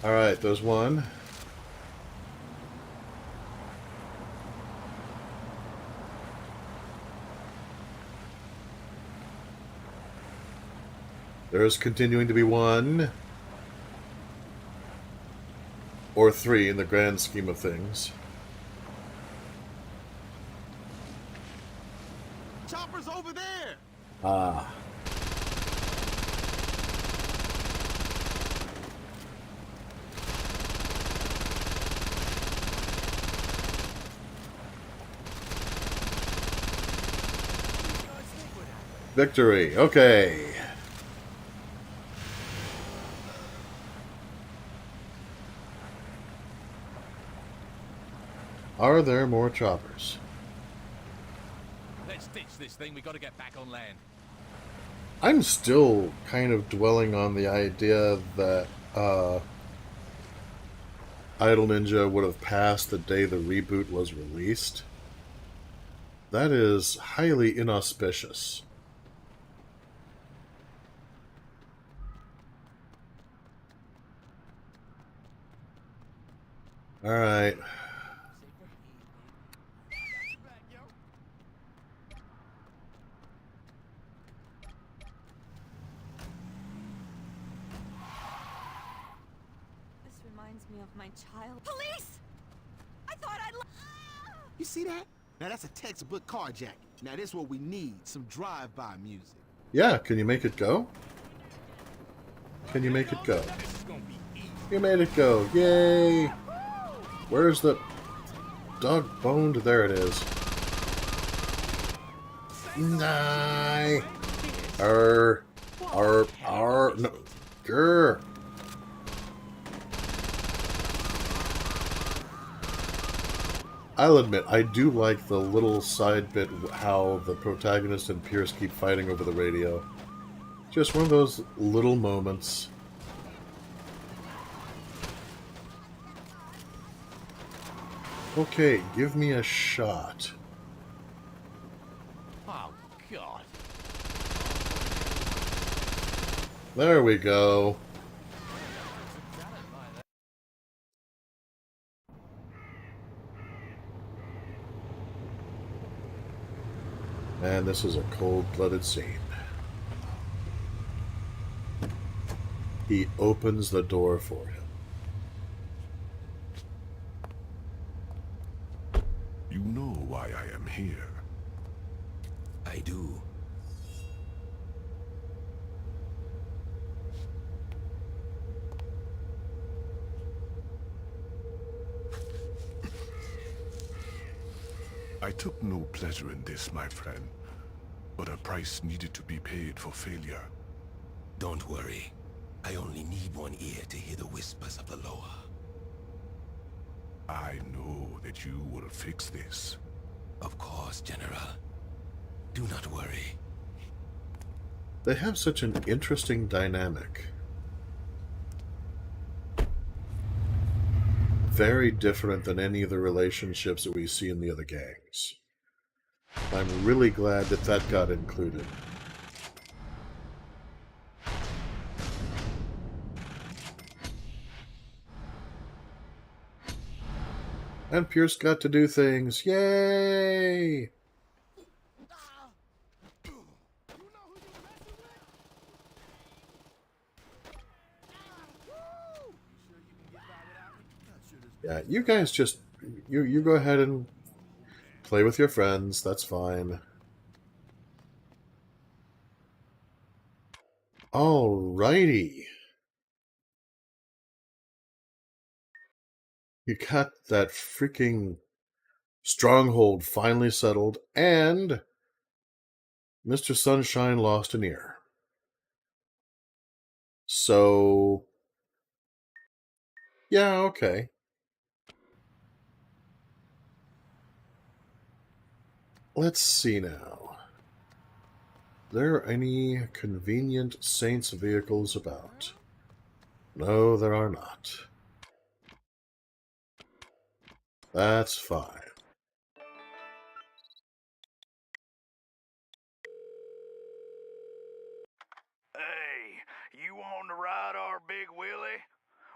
Alright, there's one. There's continuing to be one. Or three in the grand scheme of things. Chopper's over there! Ah. Victory. Okay. Are there more choppers? Let's ditch this thing. We got to get back on land. I'm still kind of dwelling on the idea that Idle Ninja would have passed the day the reboot was released. That is highly inauspicious. Alright. This reminds me of my child. Police! I thought I'd. You see that? Now that's a textbook carjacking. Now this is what we need, some drive-by music. Yeah, can you make it go? Can you make it go? You made it go. Yay! Where's the dog boned? There it is. Nah. No. Grr. I'll admit, I do like the little side bit how the protagonist and Pierce keep fighting over the radio. Just one of those little moments. Okay, give me a shot. Oh, God. There we go. Man, this is a cold-blooded scene. He opens the door for him. You know why I am here. I do. I took no pleasure in this, my friend, but a price needed to be paid for failure. Don't worry. I only need one ear to hear the whispers of the lower. I know that you will fix this. Of course, General. Do not worry. They have such an interesting dynamic. Very different than any of the relationships that we see in the other gangs. I'm really glad that that got included. And Pierce got to do things. Yay! Yeah, you guys just... You go ahead and play with your friends. That's fine. Alrighty. You got that freaking Stronghold finally settled, and Mr. Sunshine lost an ear. So, yeah, okay. Let's see now. Are there any convenient Saints vehicles about? No, there are not. That's fine. Hey, you want to ride our Big Willie?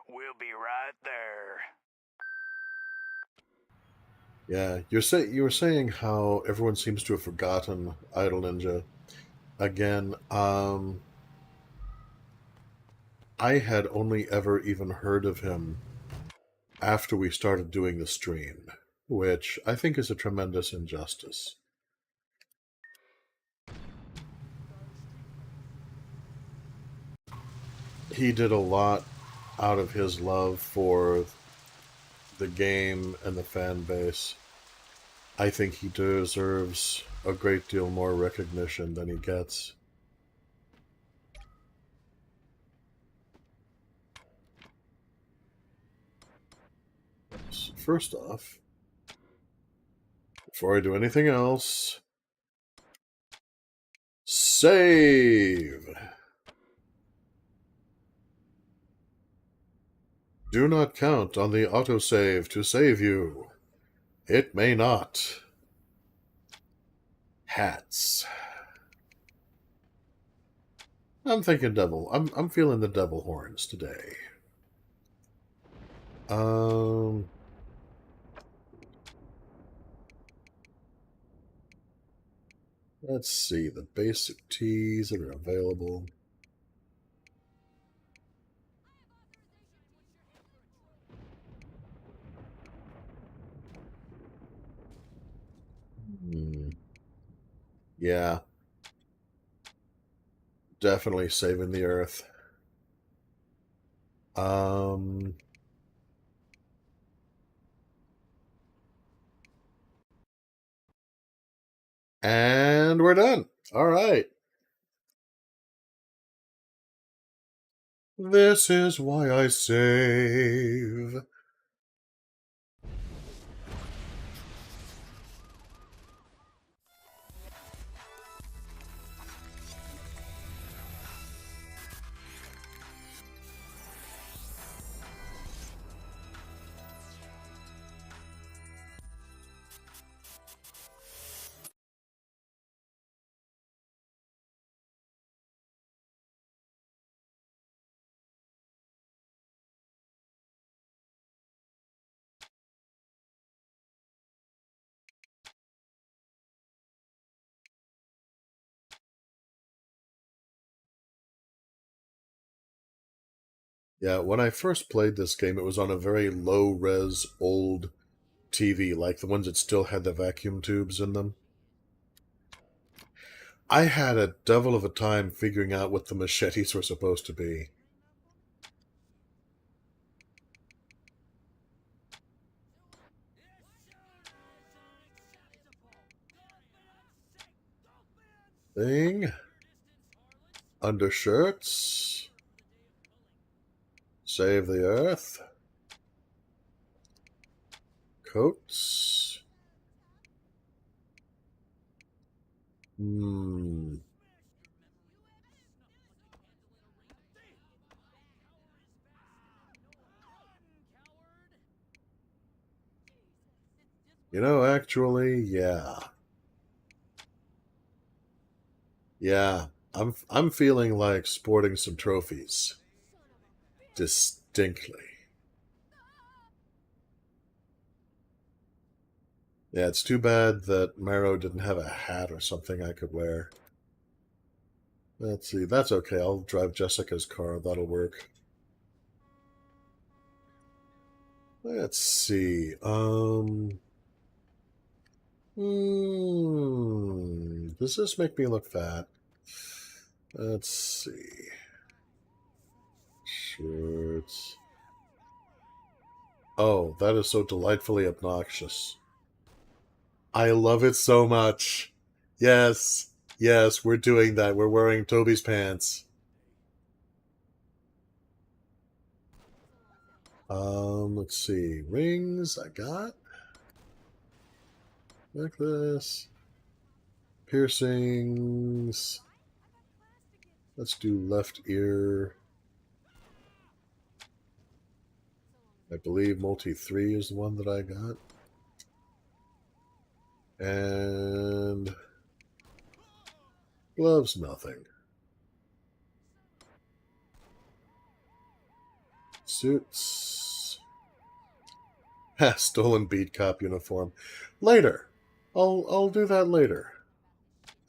We'll be right there. Yeah, you were saying how everyone seems to have forgotten Idle Ninja. Again, I had only ever even heard of him after we started doing the stream, which I think is a tremendous injustice. He did a lot out of his love for the game and the fan base. I think he deserves a great deal more recognition than he gets. So first off, before I do anything else, save! Do not count on the autosave to save you. It may not. Hats. I'm thinking devil. I'm feeling the devil horns today. Let's see the basic tees that are available. Yeah. Definitely saving the earth. And we're done. All right. This is why I save. Yeah, when I first played this game, it was on a very low-res old TV, like the ones that still had the vacuum tubes in them. I had a devil of a time figuring out what the machetes were supposed to be. thing. Undershirts. Save the Earth. Coats. You know, actually, yeah. Yeah, I'm feeling like sporting some trophies. Distinctly. Yeah, it's too bad that Marrow didn't have a hat or something I could wear. Let's see, that's okay. I'll drive Jessica's car. That'll work. Let's see. Does this make me look fat? Let's see. Shirts. Oh, that is so delightfully obnoxious. I love it so much. Yes. Yes, we're doing that. We're wearing Toby's pants. Let's see. Rings I got. Necklace. Piercings. Let's do left ear. I believe multi 3 is the one that I got. And gloves, nothing. Suits. Ha, stolen beat cop uniform. Later. I'll do that later.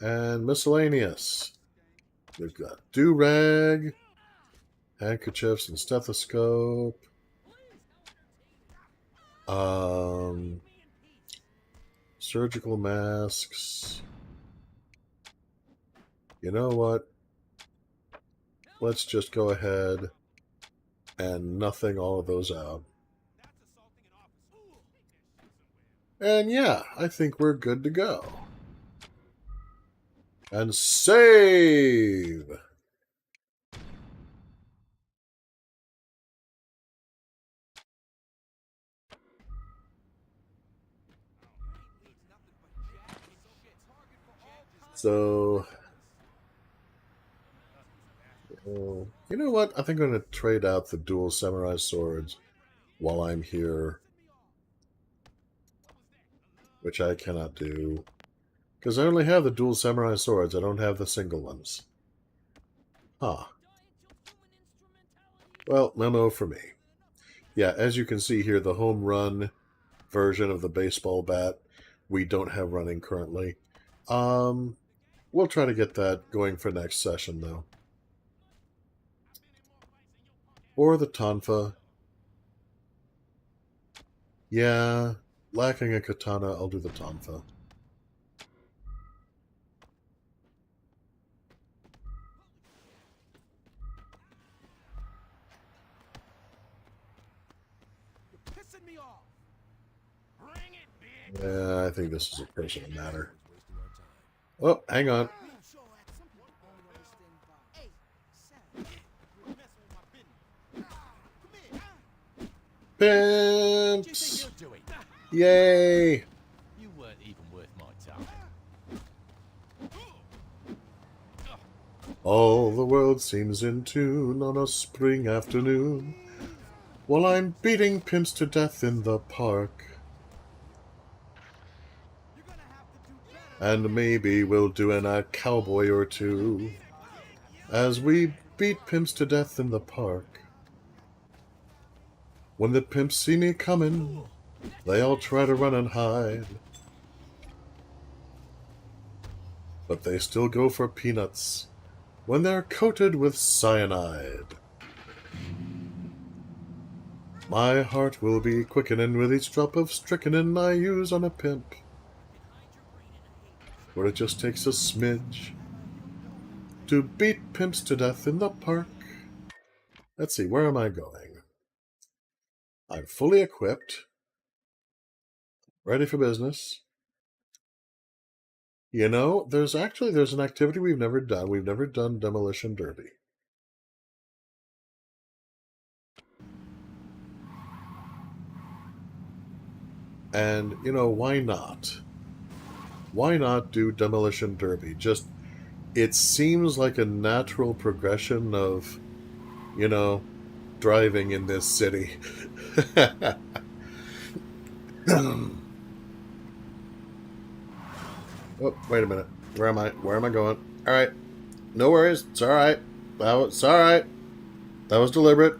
And miscellaneous. We've got do-rag, handkerchiefs and stethoscope. Surgical masks. You know what? Let's just go ahead and nothing all of those out. And yeah, I think we're good to go. And save! So, you know what? I think I'm going to trade out the dual samurai swords while I'm here, which I cannot do, because I only have the dual samurai swords. I don't have the single ones. Huh. Well, memo for me. Yeah, as you can see here, the home run version of the baseball bat, we don't have running currently. We'll try to get that going for next session, though. Or the tonfa. Yeah, lacking a katana, I'll do the tonfa. Yeah, I think this is a personal matter. Oh, hang on. Pimps! Yay! You weren't even worth my time. All the world seems in tune on a spring afternoon, while I'm beating pimps to death in the park. And maybe we'll do a cowboy or two as we beat pimps to death in the park. When the pimps see me coming, they all try to run and hide. But they still go for peanuts when they're coated with cyanide. My heart will be quickening with each drop of strychnine I use on a pimp. Where it just takes a smidge to beat pimps to death in the park. Let's see, where am I going? I'm fully equipped, ready for business. You know, there's an activity we've never done. We've never done Demolition Derby. And, you know, why not? Why not do Demolition Derby? Just, it seems like a natural progression of, you know, driving in this city. Oh, wait a minute. Where am I? Where am I going? Alright. No worries. It's alright. It's alright. That was deliberate.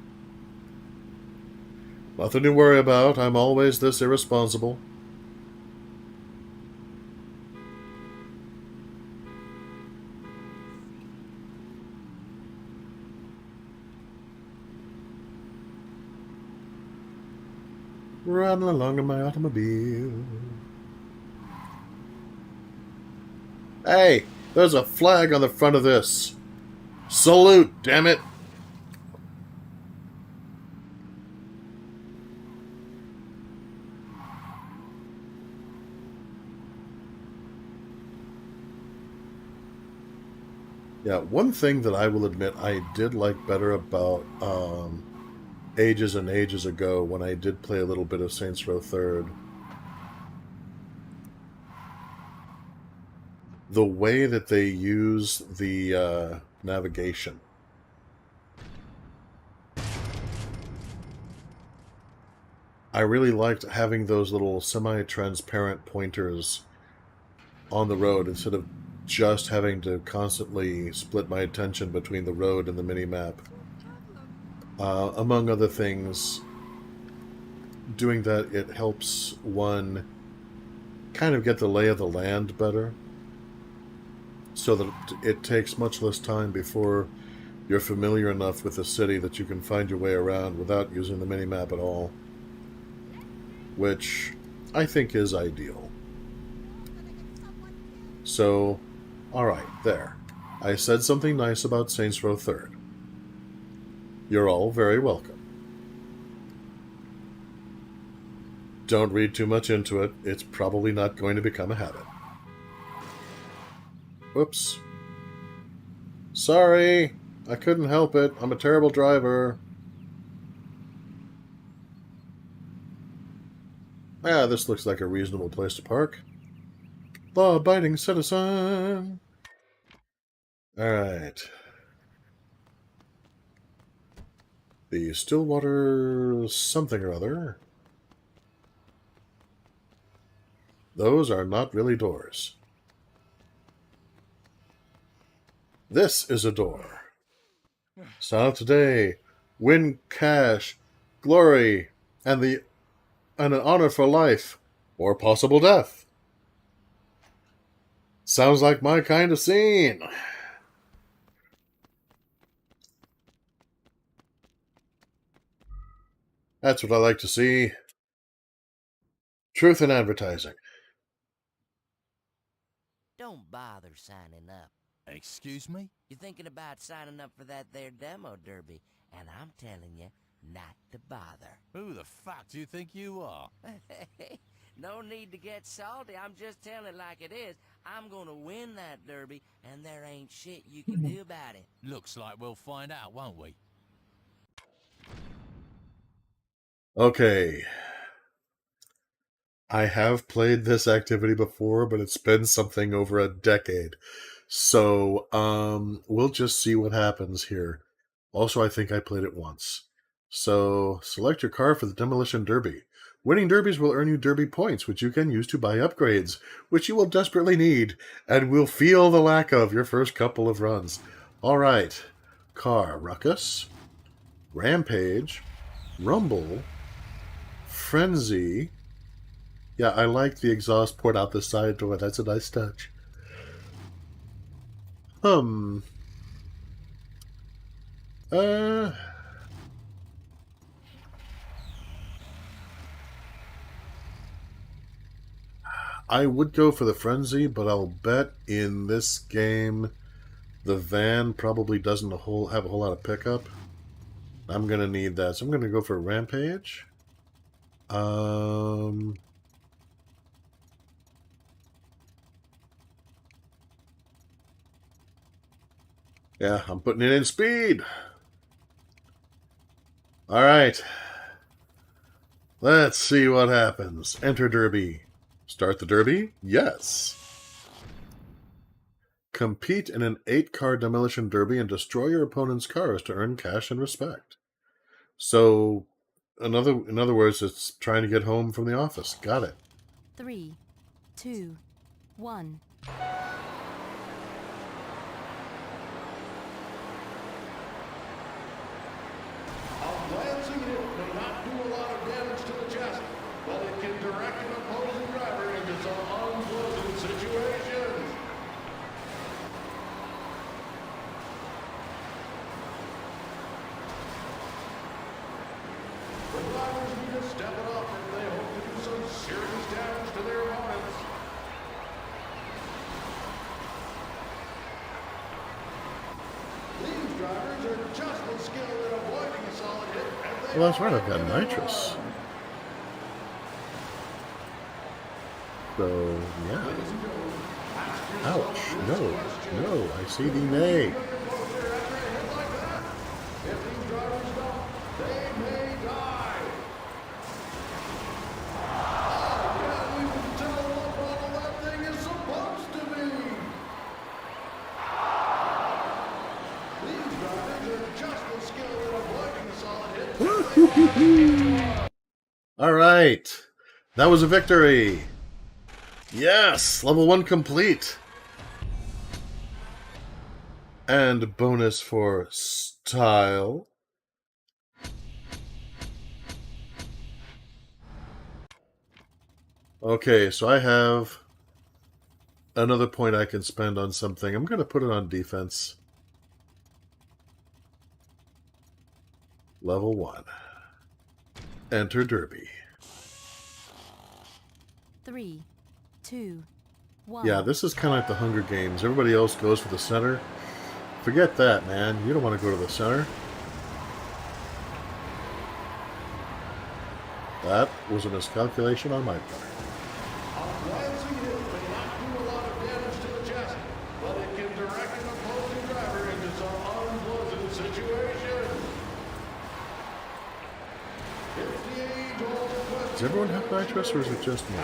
Nothing to worry about. I'm always this irresponsible. Riding along in my automobile. Hey, there's a flag on the front of this. Salute, damn it. Yeah, one thing that I will admit I did like better about ages and ages ago when I did play a little bit of Saints Row 3rd, the way that they use the navigation. I really liked having those little semi-transparent pointers on the road instead of just having to constantly split my attention between the road and the minimap. Among other things, doing that, it helps one kind of get the lay of the land better, so that it takes much less time before you're familiar enough with the city that you can find your way around without using the minimap at all, which I think is ideal. So, alright, there. I said something nice about Saints Row 3rd. You're all very welcome. Don't read too much into it. It's probably not going to become a habit. Whoops. Sorry. I couldn't help it. I'm a terrible driver. Ah, this looks like a reasonable place to park. Law-abiding citizen. Alright. The Stillwater something or other. Those are not really doors. This is a door. Sign up today. Win cash, glory, and an honor for life, or possible death. Sounds like my kind of scene. That's what I like to see. Truth in advertising. Don't bother signing up. Excuse me? You're thinking about signing up for that there demo derby, and I'm telling you not to bother. Who the fuck do you think you are? No need to get salty. I'm just telling like it is. I'm gonna win that derby, and there ain't shit you can do about it. Looks like we'll find out, won't we? Okay. I have played this activity before, but it's been something over a decade. So, we'll just see what happens here. Also, I think I played it once. So, select your car for the Demolition Derby. Winning derbies will earn you derby points, which you can use to buy upgrades, which you will desperately need, and will feel the lack of your first couple of runs. Alright. Car, Ruckus, Rampage, Rumble, Frenzy. Yeah, I like the exhaust port out the side door. That's a nice touch. I would go for the Frenzy, but I'll bet in this game the van probably doesn't have a whole lot of pickup. I'm going to need that. So I'm going to go for Rampage. Yeah, I'm putting it in speed. Alright. Let's see what happens. Enter derby. Start the derby? Yes. Compete in an 8-car demolition derby and destroy your opponent's cars to earn cash and respect. So, in other words, it's trying to get home from the office. Got it. 3, 2, 1. A glancing hit may not do a lot of damage to the chest, but it can direct an opposing driver into some unpleasant situations. The drivers need to step it up if they hope to do some serious damage to their opponents. These drivers are just as skilled at avoiding a solid hit as they Well, that's right. I've got nitrous. So, yeah. Ouch. No. No. I see the nay. All right. That was a victory. Yes, level 1 complete. And bonus for style. Okay, so I have another point I can spend on something. I'm going to put it on defense. Level 1. Enter derby. 3, 2, 1. Yeah, this is kind of like the Hunger Games. Everybody else goes for the center. Forget that, man. You don't want to go to the center. That was a miscalculation on my part. A glancing hit may not do a lot of damage to the chest, but it can direct an opposing driver into some unpleasant situations. It's the age-old question. Does everyone have nitrous, or is it just me?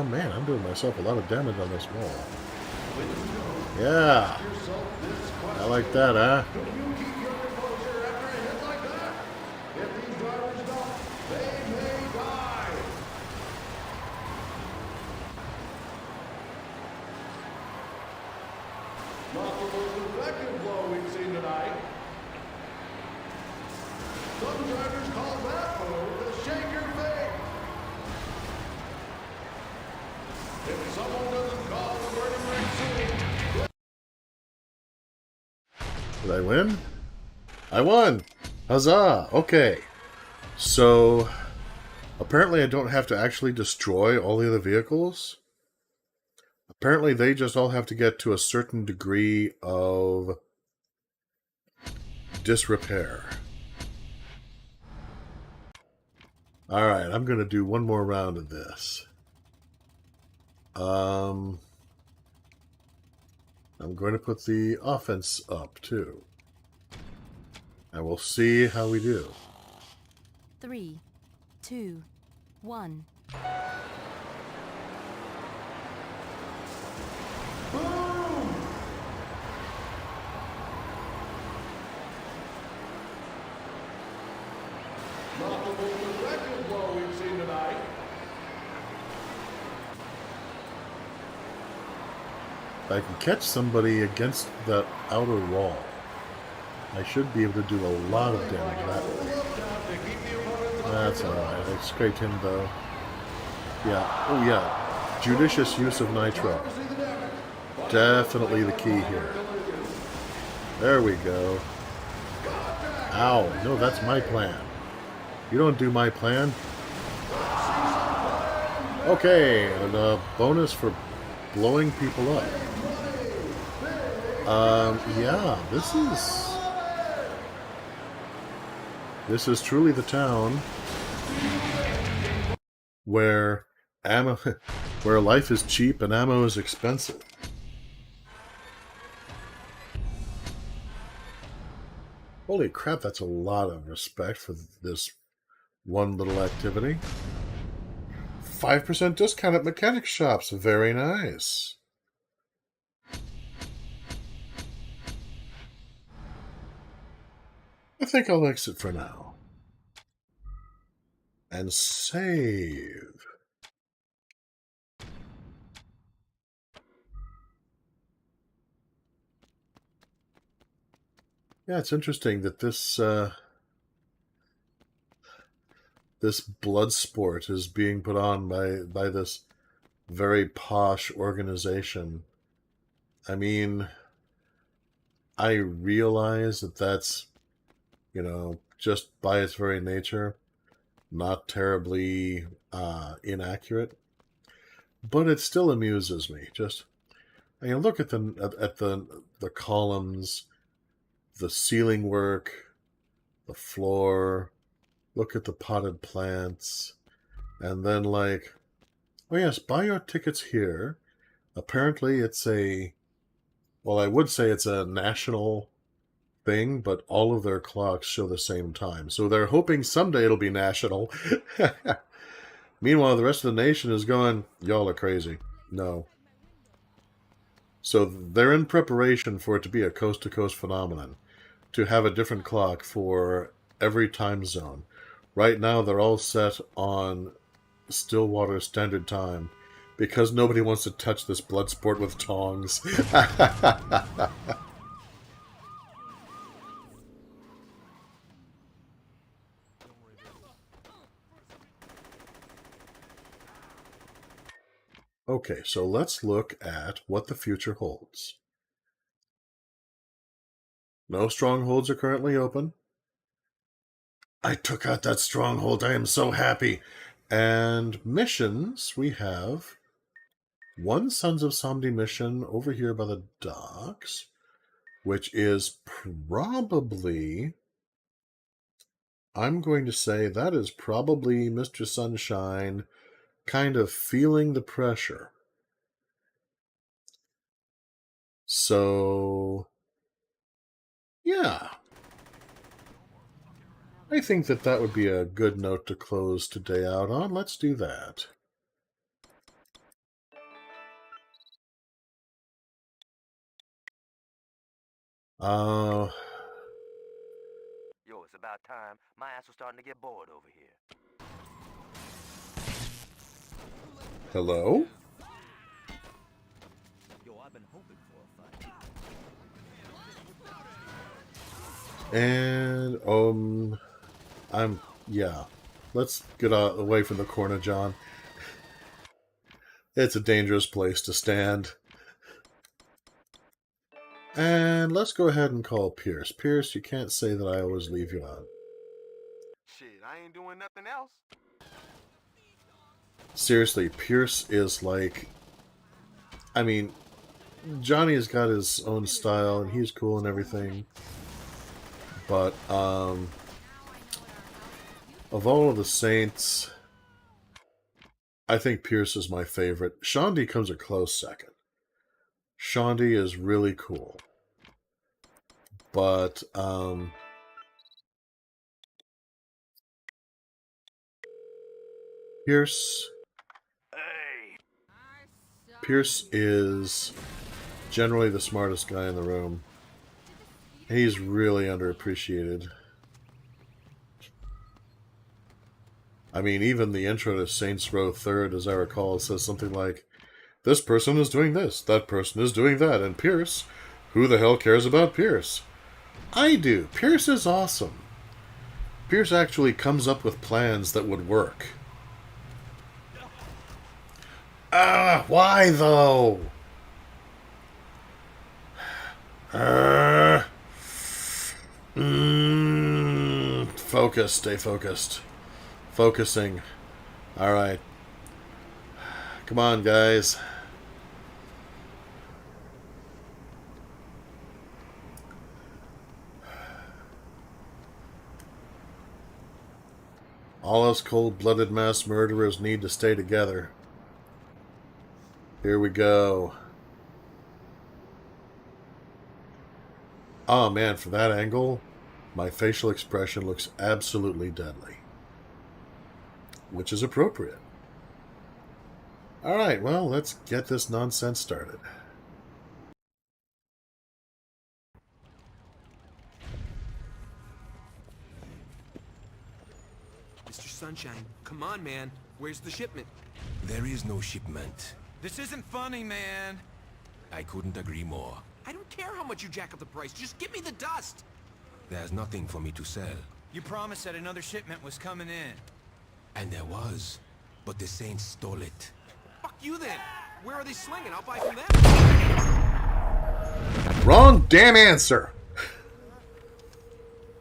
Man, I'm doing myself a lot of damage on this wall. Yeah. I like that, huh? Not the most effective blow we've seen tonight. Some drivers call that move the shaker fake. If someone doesn't call the burning ring soon. Did I win? I won! Huzzah! Okay. So, apparently I don't have to actually destroy all the other vehicles. Apparently they just all have to get to a certain degree of disrepair. Alright, I'm going to do one more round of this. I'm going to put the offense up, too. And we'll see how we do. 3, 2, 1. Boom! Not the most effective blow we've seen tonight. If I can catch somebody against that outer wall, I should be able to do a lot of damage that way. That's alright. I scraped him, though. Yeah. Oh, yeah. Judicious use of nitro. Definitely the key here. There we go. Ow. No, that's my plan. You don't do my plan. Okay, and a bonus for blowing people up. Yeah, this is truly the town where where life is cheap and ammo is expensive. Holy crap, that's a lot of respect for this one little activity. 5% discount at mechanic shops. Very nice. I think I'll exit for now. And save. Yeah, it's interesting that this this blood sport is being put on by this very posh organization. I mean, I realize that that's, you know, just by its very nature, not terribly inaccurate, but it still amuses me. Just, I mean, look at the columns, the ceiling work, the floor. Look at the potted plants, and then like, oh yes, buy your tickets here. Apparently, it's a, well, I would say it's a national thing, but all of their clocks show the same time. So they're hoping someday it'll be national. Meanwhile, the rest of the nation is going, y'all are crazy. No. So they're in preparation for it to be a coast-to-coast phenomenon, to have a different clock for every time zone. Right now, they're all set on Stillwater Standard Time because nobody wants to touch this blood sport with tongs. Okay, so let's look at what the future holds. No strongholds are currently open. I took out that stronghold. I am so happy. And missions, we have one Sons of Samdi mission over here by the docks, which is probably, I'm going to say that is probably Mr. Sunshine kind of feeling the pressure. So, yeah. I think that would be a good note to close today out on. Let's do that. Yo, it's about time. My ass was starting to get bored over here. Hello? Yo, I've been hoping for a fight. And, yeah. Let's get away from the corner, John. It's a dangerous place to stand. And let's go ahead and call Pierce. Pierce, you can't say that I always leave you out. Shit, I ain't doing nothing else. Seriously, Pierce is like... I mean, Johnny's got his own style, and he's cool and everything. But, of all of the Saints, I think Pierce is my favorite. Shondi comes a close second. Shondi is really cool. But, Pierce is generally the smartest guy in the room. He's really underappreciated. I mean, even the intro to Saints Row 3rd, as I recall, says something like, this person is doing this, that person is doing that, and Pierce, who the hell cares about Pierce? I do. Pierce is awesome. Pierce actually comes up with plans that would work. Why though? Focus, stay focused. Focusing. Alright. Come on, guys. All us cold-blooded mass murderers need to stay together. Here we go. Oh man, for that angle, my facial expression looks absolutely deadly. Which is appropriate. Alright, well, let's get this nonsense started. Mr. Sunshine, come on, man. Where's the shipment? There is no shipment. This isn't funny, man. I couldn't agree more. I don't care how much you jack up the price. Just give me the dust. There's nothing for me to sell. You promised that another shipment was coming in. And there was. But the Saints stole it. Fuck you then. Where are they slinging? I'll buy from them. Wrong damn answer!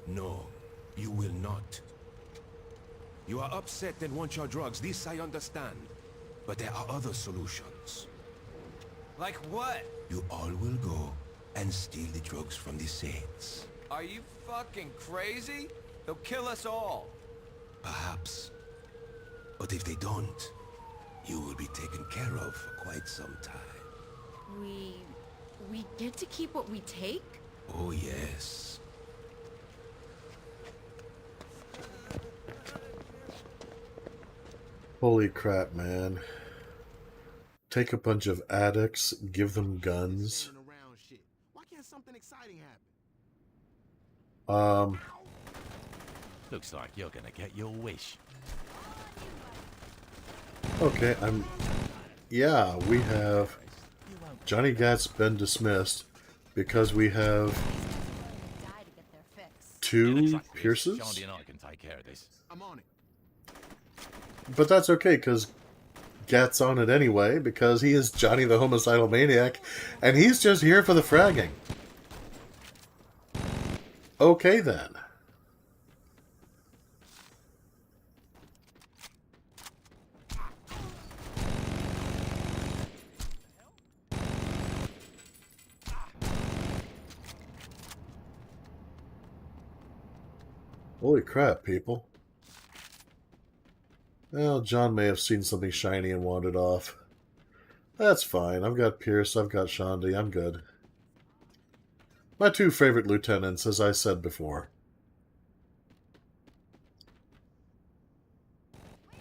No, you will not. You are upset and want your drugs. This I understand. But there are other solutions. Like what? You all will go and steal the drugs from the Saints. Are you fucking crazy? They'll kill us all. Perhaps. But if they don't, you will be taken care of for quite some time. We get to keep what we take? Oh, yes. Holy crap, man. Take a bunch of addicts, give them guns. Why can't something exciting happen? Looks like you're gonna get your wish. Okay, yeah, we have... Johnny Gat's been dismissed because we have... 2 Pierces? Shandy and I can take care of this. I'm on it. But that's okay, because Gat's on it anyway, because he is Johnny the Homicidal Maniac, and he's just here for the fragging. Okay, then. Holy crap, people. Well, John may have seen something shiny and wandered off. That's fine. I've got Pierce, I've got Shandy, I'm good. My 2 favorite lieutenants, as I said before.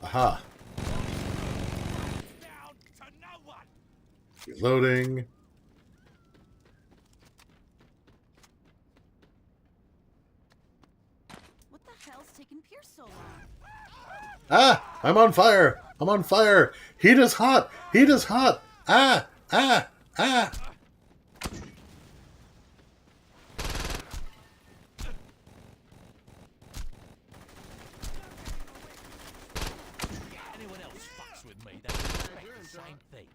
Aha. Reloading. What the hell's taking Pierce so long? Ah! I'm on fire! I'm on fire! Heat is hot! Heat is hot! Ah! Ah! Ah! Anyone else fucks with me, they expect the same thing.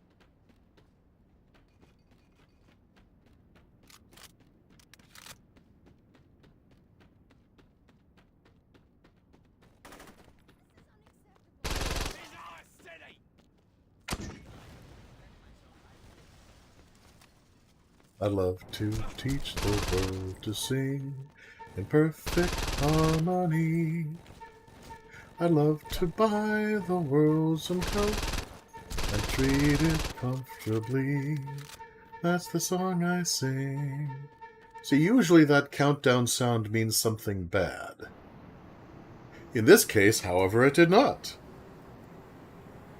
I'd love to teach the world to sing in perfect harmony. I'd love to buy the world some coke and treat it comfortably. That's the song I sing. See, usually that countdown sound means something bad. In this case, however, it did not.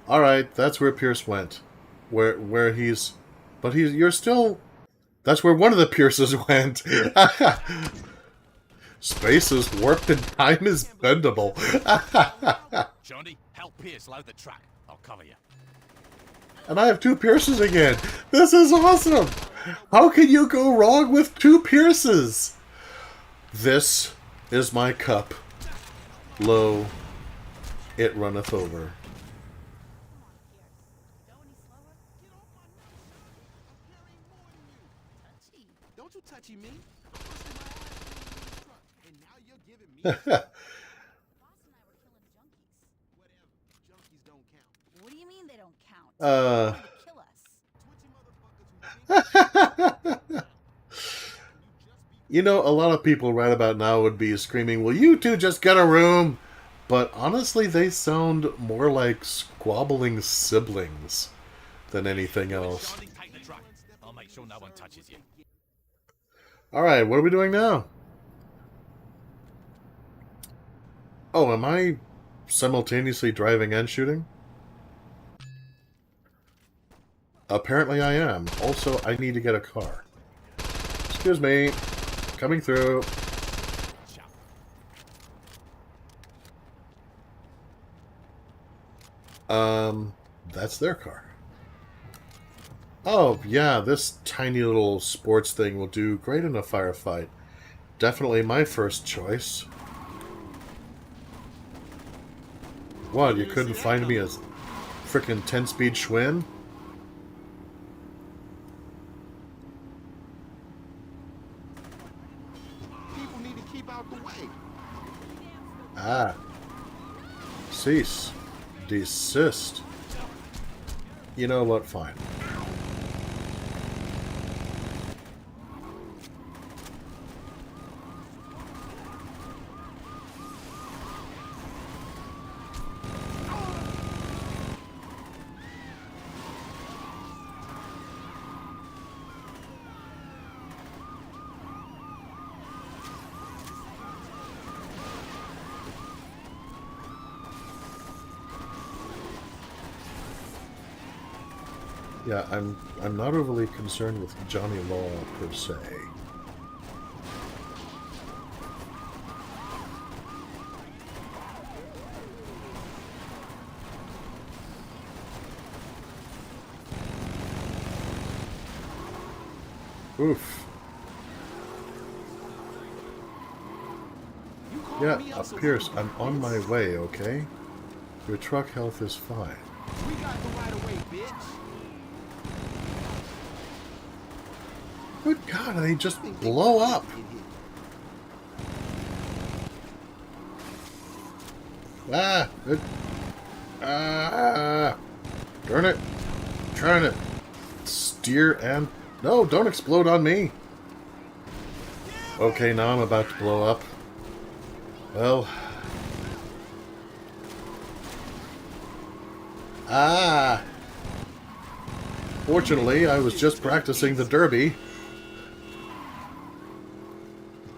Alright, that's where Pierce went. Where he's... But you're still... That's where one of the Pierces went. Space is warped and time is bendable. Johnny, help Pierce load the truck. I'll cover you. And I have 2 Pierces again. This is awesome. How can you go wrong with 2 Pierces? This is my cup. Lo, it runneth over. Don't you touchy me. And now you're giving me Junkies don't count. What do you mean they don't count? Kill us. You know, a lot of people right about now would be screaming, "Will you 2 just get a room?" But honestly, they sound more like squabbling siblings than anything else. Take the truck. I'll make sure no one touches you. Alright, what are we doing now? Oh, am I simultaneously driving and shooting? Apparently I am. Also, I need to get a car. Excuse me. Coming through. That's their car. Oh, yeah, this tiny little sports thing will do great in a firefight. Definitely my first choice. What, you couldn't find me a frickin' 10-speed Schwinn? People need to keep out the way. Ah. Cease. Desist. You know what? Fine. Yeah, I'm not overly concerned with Johnny Law per se. Oof. Yeah, Pierce, I'm on my way, okay? Your truck health is fine. We got the right of way, bitch. Good God, they just blow up. Ah! Darn it. I'm trying to steer and... No, don't explode on me. Okay, now I'm about to blow up. Well... Ah! Fortunately, I was just practicing the derby.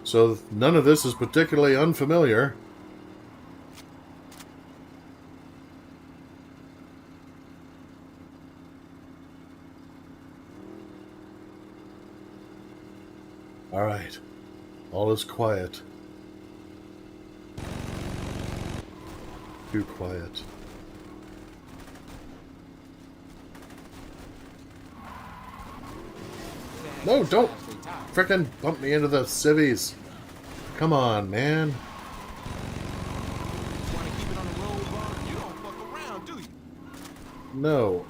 So none of this is particularly unfamiliar. Alright. All is quiet. Too quiet. No, don't frickin' bump me into the civvies. Come on, man. No,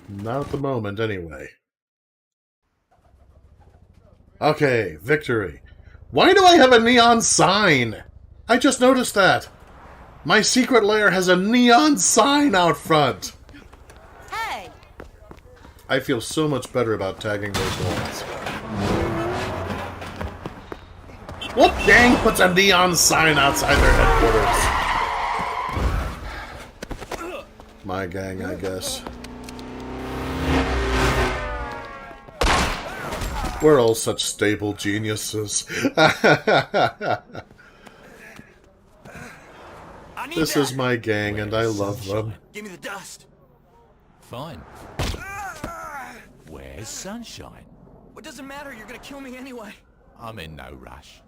not at the moment, anyway. Okay, victory. Why do I have a neon sign? I just noticed that. My secret lair has a neon sign out front. Hey! I feel so much better about tagging those walls. What gang puts a neon sign outside their headquarters? My gang, I guess. We're all such stable geniuses. This is my gang, and I love them. Give me the dust. Fine. Where's Sunshine? What doesn't matter? You're gonna kill me anyway. I'm in no rush.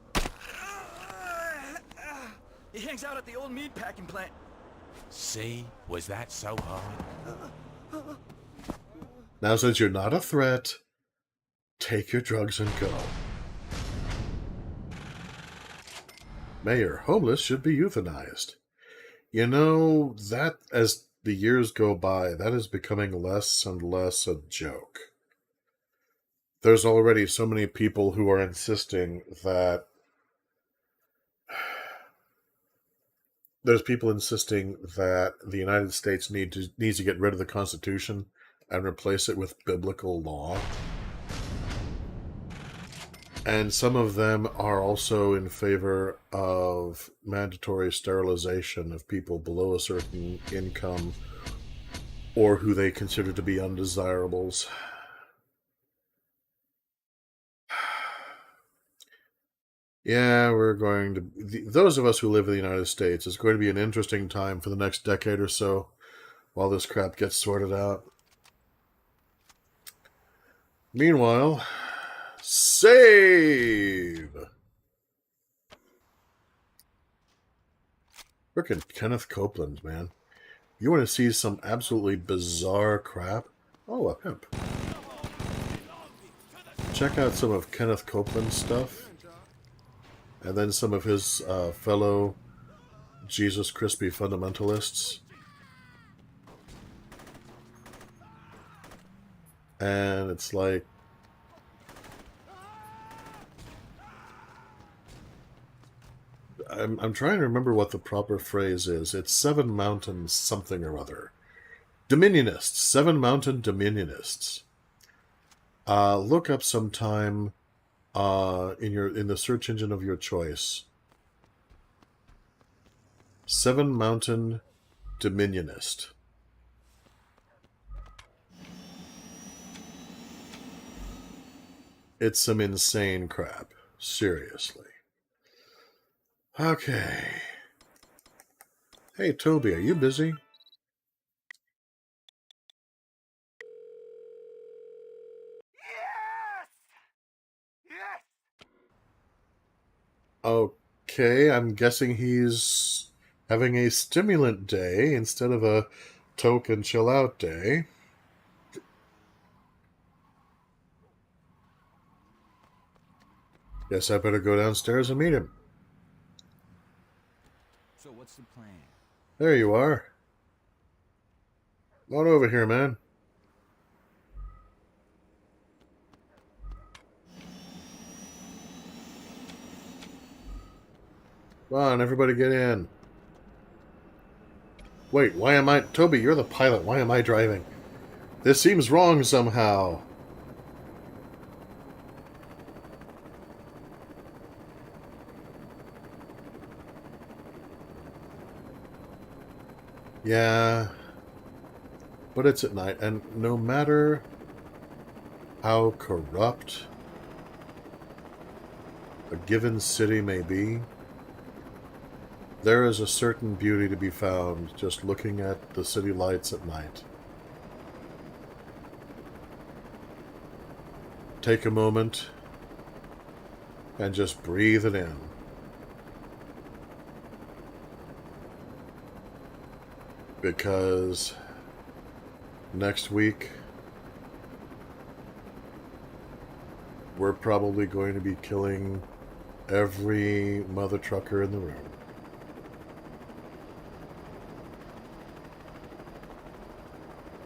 He hangs out at the old meat packing plant. See? Was that so hard? Now, since you're not a threat, take your drugs and go. Mayor, homeless should be euthanized. You know, that, as the years go by, that is becoming less and less a joke. There's already so many people who are insisting that... There's people insisting that the United States needs to get rid of the Constitution and replace it with biblical law. And some of them are also in favor of mandatory sterilization of people below a certain income or who they consider to be undesirables. Yeah, we're going to... Those of us who live in the United States, it's going to be an interesting time for the next decade or so while this crap gets sorted out. Meanwhile, save! Frickin' Kenneth Copeland, man. You want to see some absolutely bizarre crap? Oh, a pimp. Check out some of Kenneth Copeland's stuff. And then some of his fellow Jesus Crispy fundamentalists. And it's like... I'm trying to remember what the proper phrase is. It's Seven Mountain something or other. Dominionists. Seven Mountain Dominionists. Look up sometime in the search engine of your choice. Seven Mountain Dominionist. It's some insane crap. Seriously. Okay. Hey, Toby, are you busy? Okay, I'm guessing he's having a stimulant day instead of a token chill out day. Guess I better go downstairs and meet him. So what's the plan? There you are. Come on over here, man. Come on, everybody get in. Wait, why am I... Toby, you're the pilot. Why am I driving? This seems wrong somehow. Yeah. But it's at night, and no matter how corrupt a given city may be, there is a certain beauty to be found just looking at the city lights at night. Take a moment and just breathe it in. Because next week we're probably going to be killing every mother trucker in the room.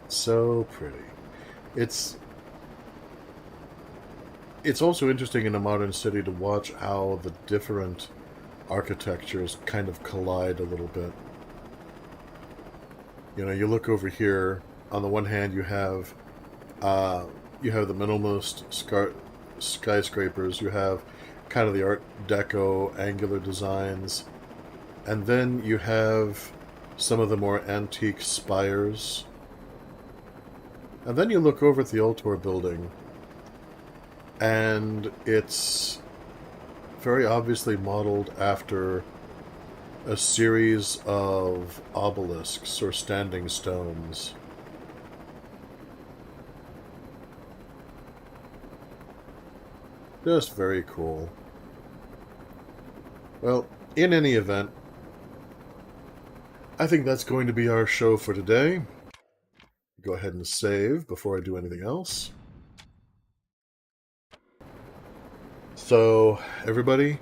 So pretty. It's also interesting in a modern city to watch how the different architectures kind of collide a little bit. You know, you look over here, on the one hand you have the minimalist skyscrapers, you have kind of the Art Deco angular designs, and then you have some of the more antique spires. And then you look over at the Ultor building, and it's very obviously modeled after a series of obelisks or standing stones. Just very cool. Well, in any event, I think that's going to be our show for today. Go ahead and save before I do anything else. So, everybody,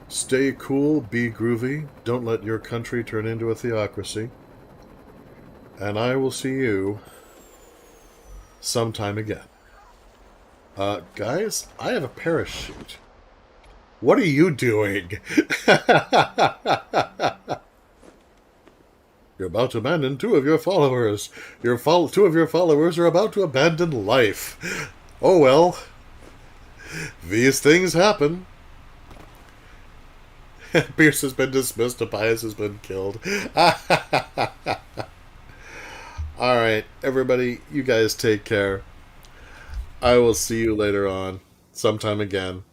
stay cool, be groovy, don't let your country turn into a theocracy, and I will see you sometime again. Guys, I have a parachute. What are you doing? You're about to abandon two of your followers. Two of your followers are about to abandon life. Oh well. These things happen. Pierce has been dismissed. Tobias has been killed. Alright, everybody, you guys take care. I will see you later on, sometime again.